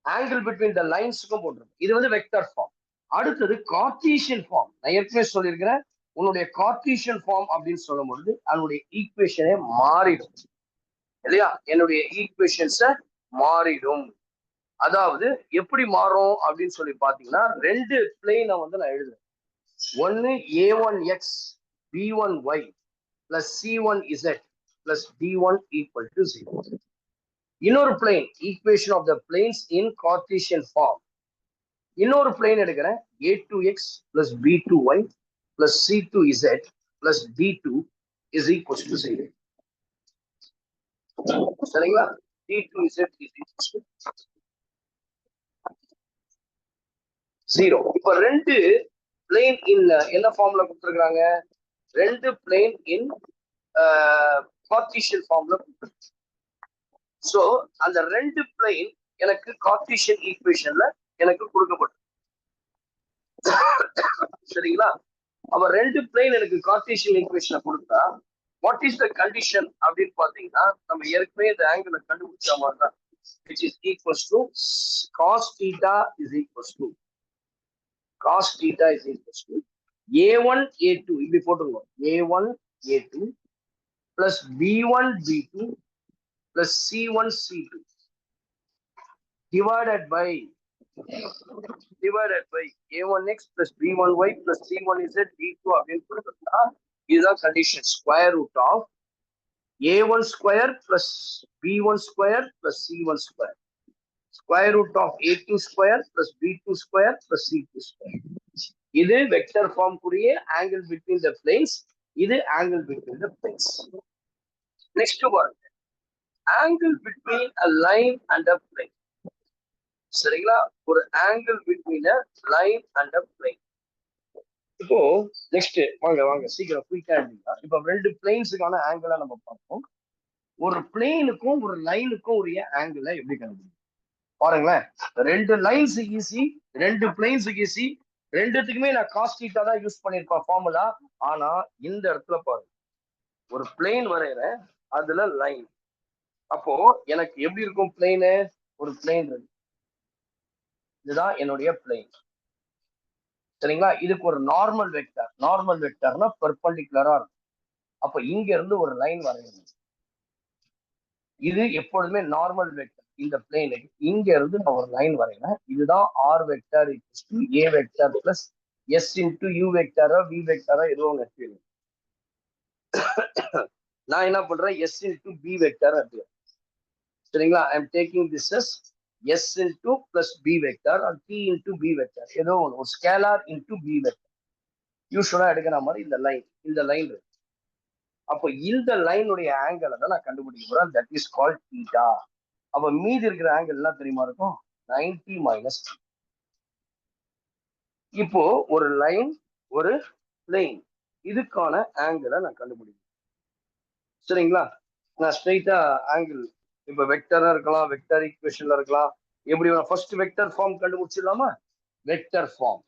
ஆங்கிள் பிட்வீன் த லைன்ஸுக்கும் போட்டிருப்பேன். இது வந்து வெக்டர் ஃபார்ம். அடுத்தது கார்ட்டீசியன் ஃபார்ம். நான் ஏற்கனவே சொல்லியிருக்கிறேன், உன்னுடைய கார்ட்டீசியன் ஃபார்ம் அப்படின்னு சொல்லும் பொழுது அதனுடைய ஈக்குவேஷனே மாறிடும் இல்லையா? என்னுடைய ஈக்குவேஷன்ஸ மாறிடும். அதாவது எப்படி மாறும் அப்படின்னு சொல்லி பாத்தீங்கன்னா, ரெண்டு பிளேனை வந்து நான் எழுதுறேன். ஒன்னு a1x b1y plus c1z plus d1 equal to 0. இன்னொரு plane, equation of the planes in Cartesian form. இன்னொரு பிளேன் எடுக்கிறேன், a2x plus b2y plus c2z plus d2 is equal to 0. சரிங்களா? d2z is equal to 0. இப்ப ரெண்டு plane இன் என்ன ஃபார்ம்ல கொடுத்துருக்காங்க, ரெண்டு பிளேன் இன் கார்ட்டீசியன் ஃபார்ம்ல கொடுத்துருக்காங்க. சோ அந்த ரெண்டு பிளேன் எனக்கு கார்ட்டீசியன் ஈக்குவேஷன்ல எனக்கு கொடுக்கப்படும். சரிங்களா? அப்ப ரெண்டு பிளேன் எனக்கு கார்ட்டீசியன் ஈக்குவேஷனை கொடுத்தா வாட் இஸ் த கண்டிஷன் அப்படின்னு பாத்தீங்கன்னா, நம்ம ஏற்கனவே இந்த ஆங்கிளை கண்டுபிடிச்ச மாதிரி தான், which is equals to cos theta is equals to cos theta is equals to a1 a2 இப்படி போட்டுருவோம். a1 a2 plus b1 b2 plus c1 c2 divided by divided by a1x plus b1y plus c1z d2 அப்படின்னு கொடுத்தா இதுதான் condition. Square root of a1 square plus b1 square plus c1 square. Square root of a2 square plus b2 square plus c2 square. இது vector form கூடிய angle between the planes. இது angle between the planes. Next பாருங்க, angle between a line and a plane. சரிங்களா, ஒரு angle between a line and a plane. இப்போ next வாங்க வாங்க சீக்கிரம் குயிக்கா எடுத்தீங்கன்னா, இப்போ ரெண்டு பிளேன்ஸுக்கான ஆங்கிளா நம்ம பார்ப்போம். ஒரு பிளேனுக்கும் ஒரு லைனுக்கும் உரிய ஆங்கிளை எப்படி கண்டுபிடிக்கும் பாருங்களேன். ரெண்டு லைன்ஸ் ஈஸி, ரெண்டு பிளேன்ஸ் ஈஸி. ரெண்டுத்துக்குமே நான் காஸ் தீட்டா தான் யூஸ் பண்ணிருப்பேன் ஃபார்முலா. ஆனா இந்த இடத்துல பாருங்க, ஒரு பிளேன் வரைகிறேன், அதுல லைன். அப்போ எனக்கு எப்படி இருக்கும் பிளேனு? ஒரு பிளேன் இருக்கு, இதுதான் என்னுடைய பிளேன். சரிங்களா, இதுக்கு ஒரு நார்மல் வெக்டர். நார்மல் வெக்டர்னா பெர்பெண்டிகுலரா இருக்கும். அப்ப இங்க இருந்து ஒரு லைன் வரையணும். இது எப்பொழுதுமே நார்மல் வெக்டர். இந்த பிளேனுக்கு இங்க இருந்து நான் ஒரு லைன் வரையணும். இதுதான் R vector equals to A vector plus S into U வெக்டரா வி வெக்டரா ஏதோ ஒன்று எடுத்துக்கணும். நான் என்ன பண்றேன், எஸ் இன்டு பி வெக்டர் எடுத்துக்கிறேன். சரிங்களா, I am taking this as s into plus b vector or t into b vector. ஏதோ ஒரு ஸ்கேலார் into b vector. யூஸ்வலா எடுக்கிற மாதிரி இந்த லைன் இருக்கு. அப்போ இந்த லைனுடைய ஆங்கிளை தான் நான் கண்டுபிடிக்க போறேன். That is called theta. அப்ப மீதி இருக்கிற ஆங்கிள் எல்லாம் தெரியுமா இருக்கும், 90 மைனஸ். இப்போ ஒரு லைன், ஒரு பிளேன், இதுக்கான ஆங்கிளை நான் கண்டுபிடிக்கிறேன். சரிங்களா, நான் ஸ்ட்ரெயிட்டா ஆங்கிள் இப்ப வெக்டரா இருக்கலாம், வெக்டர் ஈக்குவேஷன்ல இருக்கலாம். எப்படி ஃபர்ஸ்ட் வெக்டர் ஃபார்ம் கண்டுபிடிச்சிடலாமா? வெக்டர் ஃபார்ம்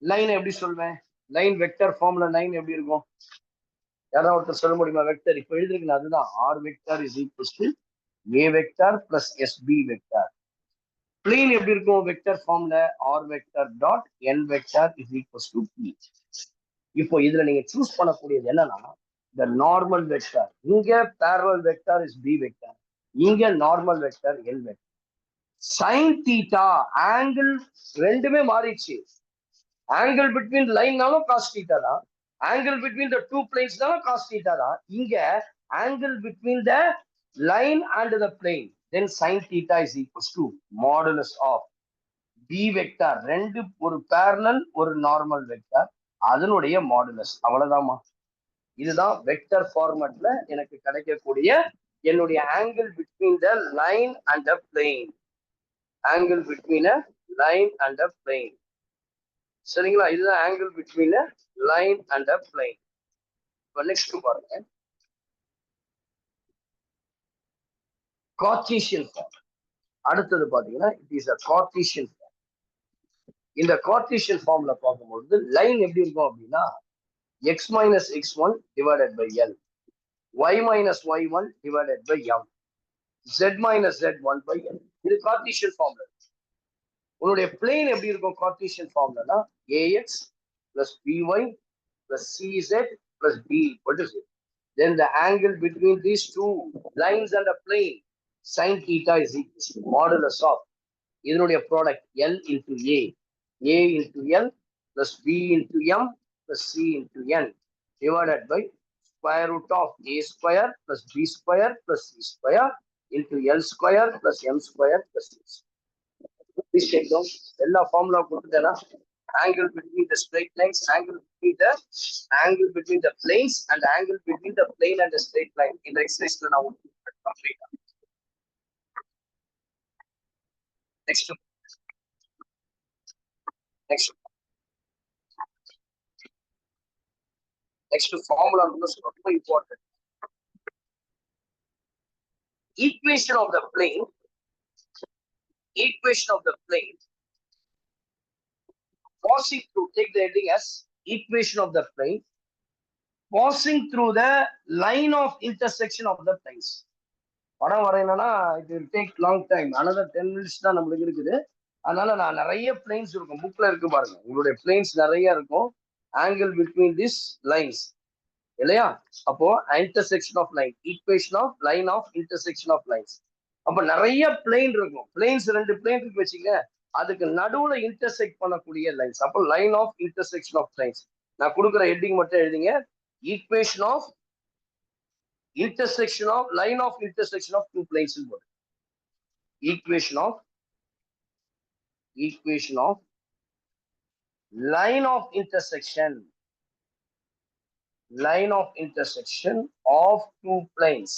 லைன் எப்படி சொல்வேன்? லைன் வெக்டர் ஃபார்ம்ல லைன் எப்படி இருக்கும்? யாராவது ஒருத்தர் சொல்ல முடியுமா? வெக்டர் இப்ப எழுதிருக்கேன், அதுதான் r vector is equals to A vector plus s b vector. Plane எப்படி இருக்கும் வெக்டர் ஃபார்ம்ல? R vector dot N vector is equals to p. இப்போ இதுல நீங்க சூஸ் பண்ணக்கூடியது என்னன்னா, the normal vector. இங்க parallel vector is b vector, இங்க normal vector n vector. sin theta angle ரெண்டுமே மாறிச்சு. angle between line நாலும் cos theta தான், angle between the two planes நாலும் cos theta தான். இங்க angle between the line and the plane, then sin theta is equals to modulus of b vector. ரெண்டு, ஒரு parallel ஒரு normal vector, அதனுடைய modulus. அவ்வளவுதாமா. இதுதான் வெக்டர் ஃபார்மட்ல எனக்கு கிடைக்கக்கூடிய என்னுடைய angle between the line and a plane. Angle between a line and a plane. சரிங்களா, இதுதான் angle between a line and a plane. இப்போ நெக்ஸ்ட் பாருங்க, கார்ட்டீசியன் ஃபார்ம். அடுத்தது பாத்தீங்கன்னா it is a Cartesian form. இந்த கார்ட்டீசியன் ஃபார்ம்ல பார்க்கும்போது லைன் எப்படி இருக்கும் அப்படின்னா, x minus x1 divided by L, y minus y1 divided by M, z minus z1 by L. இது கார்ட்டீசியன் ஃபார்ம்ல. உங்களுடைய பிளேன் எப்படி இருக்கும் Cartesian ஃபார்ம்லனா, ax plus by plus cz plus b equal to 0. Then the angle between these two lines and a plane, sin theta is equal to modulus of இதனுடைய product L into A into L plus b into M plus c into n divided by square root of a square plus b square plus c square into L square plus m square plus c. Please take down எல்லா formula கொடுத்துட்டேனா, angle between the straight lines, angle between the planes and angle between the plane and the straight line. இந்த எக்ஸர்சைஸ்ல நான் complete. next formula is ரொம்ப important. Equation of the plane passing through, take the heading as equation of the plane passing through the line of intersection of the planes. படம் வரையணும்னா it will take long time, another 10 minutes தான் நம்மளுக்கு இருக்குது. அதனால நான் நிறைய planes இருக்கும், புக்ல இருக்கு பாருங்க, உங்களுடைய பிளேன்ஸ் நிறைய இருக்கும். angle between these lines இல்லையா? அப்போ intersection of line, equation of line of intersection of lines அப்ப நிறைய பிளேன் இருக்கும். பிளேன்ஸ் 2 பிளேன் இருக்கு வச்சுங்க, அதுக்கு நடுவுல இன்டர்செக்ட் பண்ணக்கூடிய லைன்ஸ். அப்போ line of intersection of lines. நான் கொடுக்குற ஹெட்டிங் மட்டும் எழுதிங்க. Equation of intersection of line of intersection of two planes in board. Equation of line of intersection of two planes.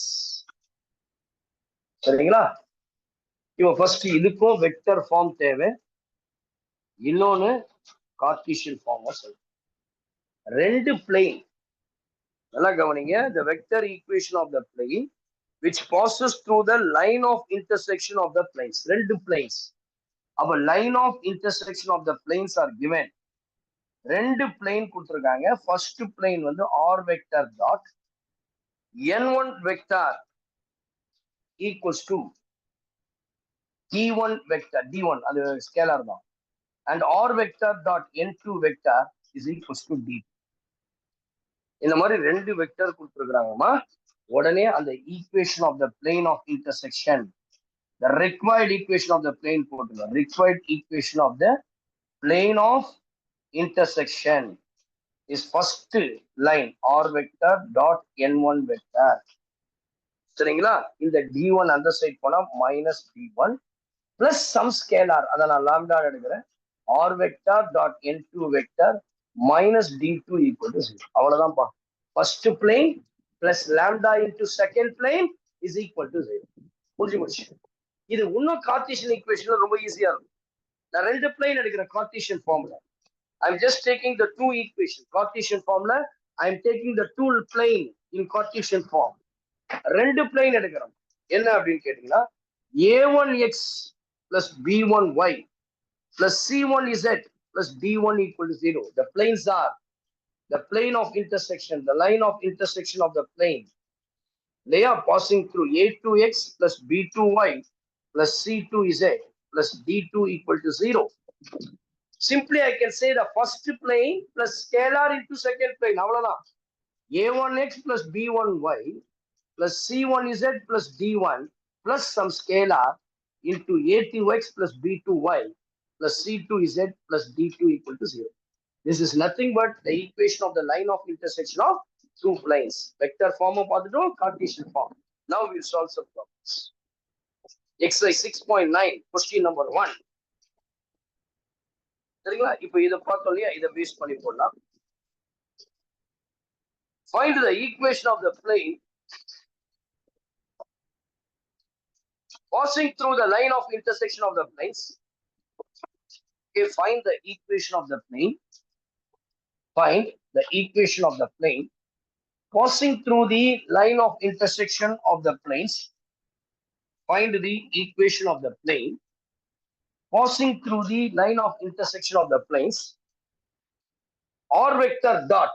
சரிங்களா? இப்போ ஃபர்ஸ்ட் இதுக்கும் வெக்டர் ஃபார்ம் தேவை, இன்னொன்னு கார்ட்டீசியன் ஃபார்ம் சொல்லுங்க. ரெண்டு பிளேன் நல்லா கவனிங்க. the vector equation of the plane which passes through the line of intersection of the planes. ரெண்டு planes. அப்ப line of intersection of the planes are given. ரெண்டு plane கொடுத்திருக்காங்க. first plane வந்து r vector dot n1 vector equals to d1 vector, d1 அது scalar தான், and r vector dot n2 vector is equals to d2. இந்த மாதிரி ரெண்டு vector கொடுத்துருக்காங்கம்மா. உடனே அந்த equation of the plane of intersection, the required equation of the plane போட்டுருங்க. required equation of the plane of intersection is first line r vector dot n1 vector. சரிங்களா? இந்த d1 அந்த சைட் போனா minus d1 plus some scalar, அதை நான் lambda எடுக்கிறேன், r vector dot n2 vector minus d2 equal to 0. அவ்வளவுதான்ப்பா. first plane plus lambda into second plane is equal to 0. முடிஞ்சு. இது இன்னும் கார்ட்டீசியன் ஈக்குவேஷன்ல ரொம்ப ஈஸியா இருக்கும். நான் ரெண்டு பிளேன் எடுக்கிறேன் கார்ட்டீசியன் ஃபார்ம்ல. I'm just taking the two equation. Cartesian ஃபார்ம்ல I'm taking the two plane in Cartesian form. ரெண்டு பிளேன் எடுக்கிறோம். என்ன அப்படின்னு கேட்டீங்கன்னா, a1x plus b1y plus c1z plus d1 equal to 0. The planes are the plane of intersection, the line of intersection of the plane. They are passing through a2x plus b2y plus c2z plus d2 equal to 0. Simply I can say the first plane plus scalar into second plane. அவ்வளவுதான். a1x plus b1y plus c1z plus d1 plus some scalar into a2x plus b2y plus c2z plus d2 equal to 0. This is nothing but the equation of the line of intersection of two planes. Vector form of Cartesian form. Now we'll solve some problems. Exercise 6.9, question number 1. சரிங்களா? இப்போ இதை பார்த்தோம் இல்லையா, இதை base பண்ணி போடலாம். Find the equation of the plane passing through the line of intersection of the planes. Okay, find the equation of the plane. Find the equation of the plane passing through the line of intersection of the planes. Find the equation of the plane passing through the line of intersection of the planes. R vector dot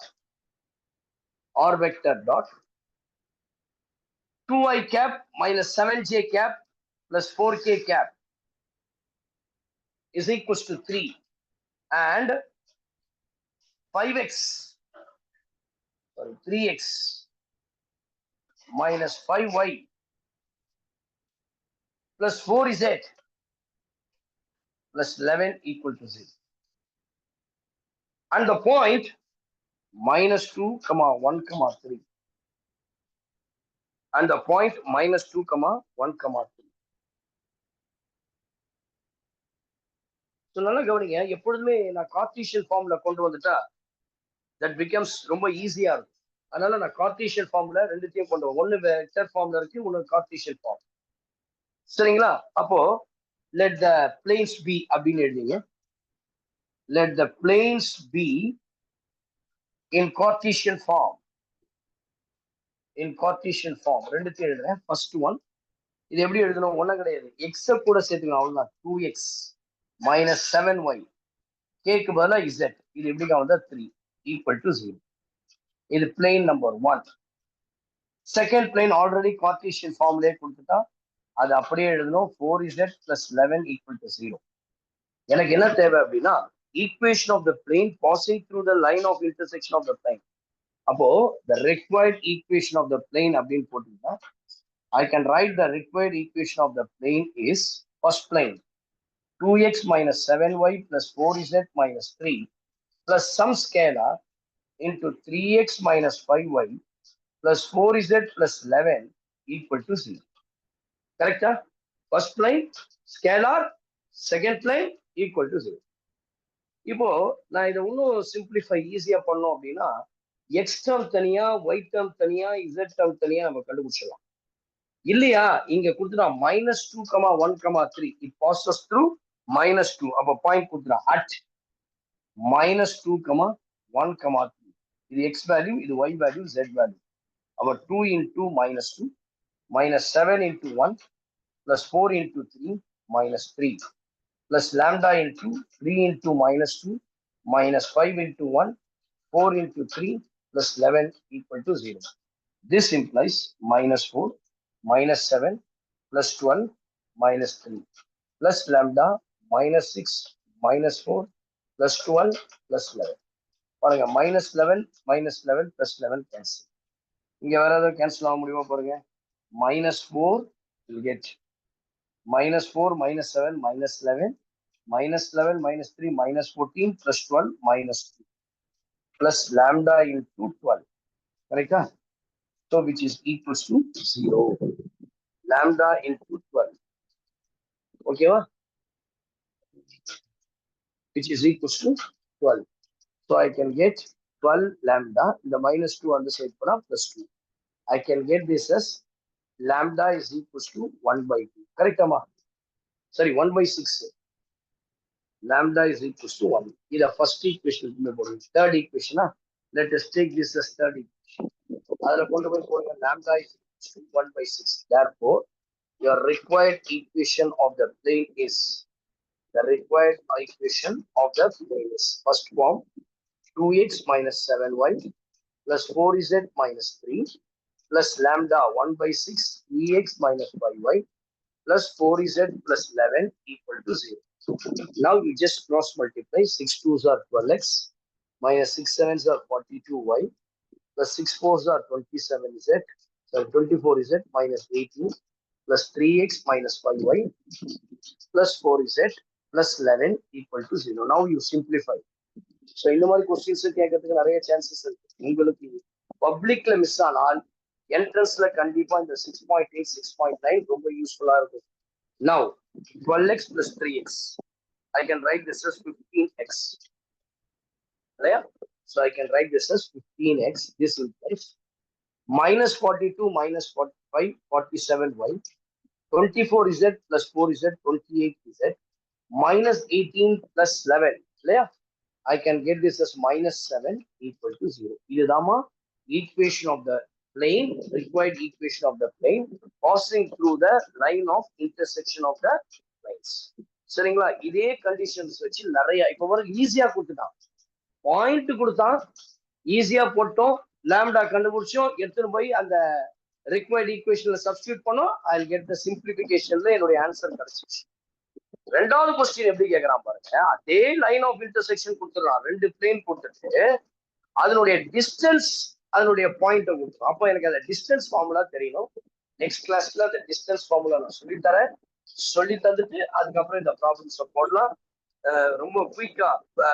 2i cap minus 7j cap plus 4k cap is equals to 3, and 3x minus 5y plus 4z plus 11 equal to 0. And the point minus 2, 1, 3. And the point minus 2, 1, 3. So நல்லா கவனிங்க. எப்பொழுதுமே நான் Cartesian ஃபார்ம்ல கொண்டு வந்துட்டா that becomes ரொம்ப ஈஸியா இருக்கும். அதனால நான் கார்ட்டீசியன் ஃபார்ம்ல ரெண்டுத்தையும் கொண்டு வரோம். ஒன்னு வெக்டர் ஃபார்ம்ல இருக்கு, ஒன்னு கார்ட்டீசியன் ஃபார்ம். சரிங்களா? அப்போ let the planes be அப்படின்னு எழுதிங்க. Let the planes be in Cartesian form. In Cartesian form ரெண்டுத்தையும் எழுதுறேன். ஃபர்ஸ்ட் ஒன் இது எப்படி எழுதணும்? ஒன்னும் கிடையாது, எக்ஸ கூட சேர்த்துக்கணும், அவ்வளவுதான். 2x minus 7y, கேக்கு பதிலா z, இது எப்படி வந்தா 3 equal to 0. இது plane number 1. Second plane already Cartesian ஃபார்ம்லயே கொடுத்துட்டா அது அப்படியே எழுதணும். 4z plus 11 equal to 0. எனக்கு என்ன தேவை அப்படின்னா, equation of the plane passing through the line of intersection of the plane. அப்போ the required equation of the plane அப்படின்னு போட்டீங்கன்னா I can write the required equation of the plane is first plane 2x minus 7y plus 4z minus 3 plus some scalar into 3x minus 5y plus 4z plus 11 equal to 0. Correct? First plane, scalar, second plane equal to 0. இப்போ நான் இதை இன்னும் simplify ஈஸியா பண்ணோம் அப்படின்னா X term தனியா Y term தனியா Z term தனியா நம்ம கண்டுபிடிச்சிடலாம். இல்லையா இங்க கொடுத்துட்டா -2, 1, 3 இட் பாசஸ் த்ரூ -2. அப்ப பாயிண்ட் கொடுத்துட்டா அட் -2, 1, 3. இது எக்ஸ் வேல்யூ, இது ஒய் வேல்யூ, ஜெட் வேல்யூ. அப்ப 2 into -2 -7 into 1 plus 4 into 3 minus 3 plus lambda into 3 into -2 minus 5 into 1 4 into 3 plus 11 equal to 0. This implies -4 -7 plus 12 minus 3 plus lambda -6 -4 plus 12 plus 11. பாருங்க -11 plus 11 cancel. இங்க வேற ஏதாவது cancel ஆக முடியுமா பாருங்க. -4 will get -4 -7 -11 -11 -3 -14 plus 12 -2 plus lambda into 12. Correct? So which is equals to 0. Lambda into 12. Okay? Which is equals to 12. So I can get 12 lambda. The -2 on the side plus 2. I can get this as lambda is equals to 1/2. Correct, Amma? Sorry, 1/6. Lambda is equals to 1. This is the first equation. Third equation. Let us take this as third equation. Lambda is equals to 1/6. Therefore, your required equation of the plane is first form 2x minus 7y plus 4z minus 3 plus lambda 1/6 3x minus 5y plus 4z plus 11 equal to 0. Now you just cross multiply. 6 2s are 12x minus 6 7s are 42y plus 6 4s are 27z. So 24z minus 18 plus 3x minus 5y plus 4z plus 11 equal to 0. Now you simplify. So இந்த மாதிரி questions கேட்கறதுக்கு நிறைய chances இருக்கு. உங்களுக்கு பப்ளிக்ல miss ஆனால் என்ட்ரன்ஸ்ல கண்டிப்பா இந்த 6.8 6.9 ரொம்ப யூஸ்ஃபுல்லா இருக்கும். Now 12x plus 3x. I can write this as 15x. So I can write this as 15x. This implies -42 minus 45 47y 24z plus 4z 28z minus 18 plus 11. I can get this as -7 equal to 0. This is the equation of the plane, required equation of the plane passing through the line of intersection of the planes. சரிங்களா? இதே conditions வச்சு நிறைய இப்போ வர ஈஸியா கொடுத்துட்டான். Point கொடுத்தான், ஈஸியா போட்டோம், லாம்டா கண்டுபிடிச்சோம், எடுத்துன்னு போய் அந்த required equationல சப்ஸ்டிட்யூட் பண்ணோம். I'll get the simplificationல என்னுடைய ஆன்சர் கிடைச்சிச்சு. ரெண்டாவது கொஸ்டின் எப்படி கேட்கறான் பாருங்க. அதே லைன் ஆஃப் இன்டர்செக்ஷன் கொடுத்துறான். ரெண்டு பிளேன் கொடுத்துட்டு அதனுடைய டிஸ்டன்ஸ் அதனுடைய பாயிண்ட் கொடுத்துரும். அப்போ எனக்கு அந்த டிஸ்டன்ஸ் ஃபார்முலா தெரியணும். நெக்ஸ்ட் கிளாஸ்ல அந்த டிஸ்டன்ஸ் ஃபார்முலா நான் சொல்லித்தரேன். சொல்லி தந்துட்டு அதுக்கப்புறம் இந்த ப்ராப்ளம்ஸ் போடலாம். ரொம்ப குயிக்கா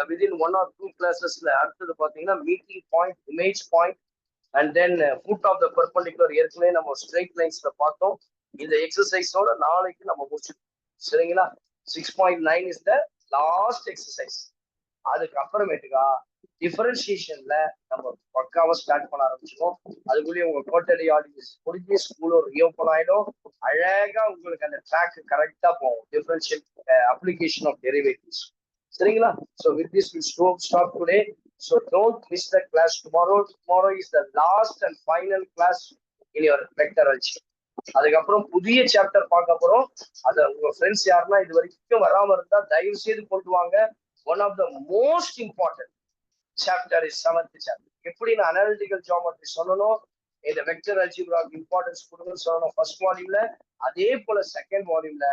விதின் 1 or 2 கிளாஸஸ்ல அடுத்தது பாத்தீங்கன்னா meeting point, image point and then foot of the perpendicular ஏற்கனவே நம்ம ஸ்ட்ரெயிட் லைன்ஸ்ல பார்த்தோம். இந்த எக்ஸசைஸோட நாளைக்கு நம்ம முடிச்சிருக்கோம். சரிங்களா? 6.9 இஸ் த லாஸ்ட் எக்ஸசைஸ். அதுக்கப்புறமேட்டுக்கா டிஃபரன்சியேஷன்ல நம்ம பக்காவா ஸ்டார்ட் பண்ண ஆரம்பிச்சிடும். அதுக்குள்ளேயே உங்க குவார்டர்லி ஆடியன்ஸ் முடிஞ்சு ஸ்கூலும் ரீஓப்பன் ஆயிடும். அழகா உங்களுக்கு அந்த ட்ராக் கரெக்டா போகும். Differential application of derivatives. சரிங்களா? So with this we stop today. So don't miss the class tomorrow. Tomorrow is the last and final class in your vector algebra. அதுக்கப்புறம் புதிய சாப்டர் பார்க்க போறோம். அதை உங்க ஃப்ரெண்ட்ஸ் யாருன்னா இது வரைக்கும் வராம இருந்தா தயவு செய்து கொண்டு வாங்க. One of the most important chapter is 7th chapter. எப்படி நான் அனாலிட்டிக்கல் ஜியோமெட்ரி சொல்லணும், இந்த வெக்டர் அல்ஜிப்ராக்கு இம்பார்ட்டன்ஸ் கொடுங்கன்னு சொல்லணும் ஃபர்ஸ்ட் வால்யூம்ல. அதே போல second வால்யூம்ல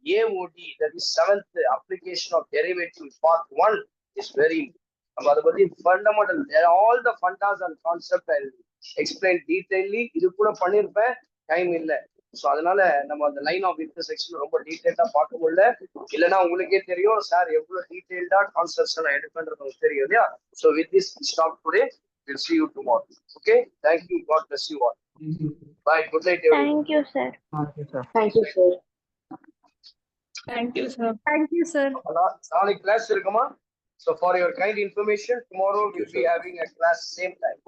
AOD, that is 7th application of derivative part 1 is very important. நம்ம அதை பத்தி fundamental all the fundas and concept I explain detailedly. இது கூட பண்ணிருப்பேன், டைம் இல்லை. ஸோ அதனால நம்ம அந்த லைன் ஆஃப் இன்டர்செக்ஷன் ரொம்ப டீட்டெயில்டா பார்க்க முடியல. இல்லைன்னா உங்களுக்கே தெரியும் சார் எவ்வளவு டீட்டெயில்டா கான்செப்ட்ஸ் நான் எடுப்பேன்றது உங்களுக்கு தெரியும் இல்லையா? So with this stop today. We'll see you tomorrow. Okay? Thank you. God bless you all. Bye. Good night, everyone. Thank you, sir. Okay, sir. Thank you, sir. Thank you, sir. Thank you, sir. நாளைக்கு class இருக்குமா? So for your kind information, tomorrow we'll be having a class same time.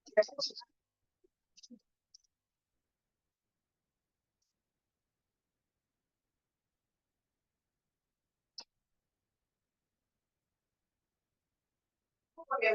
Okay. Okay.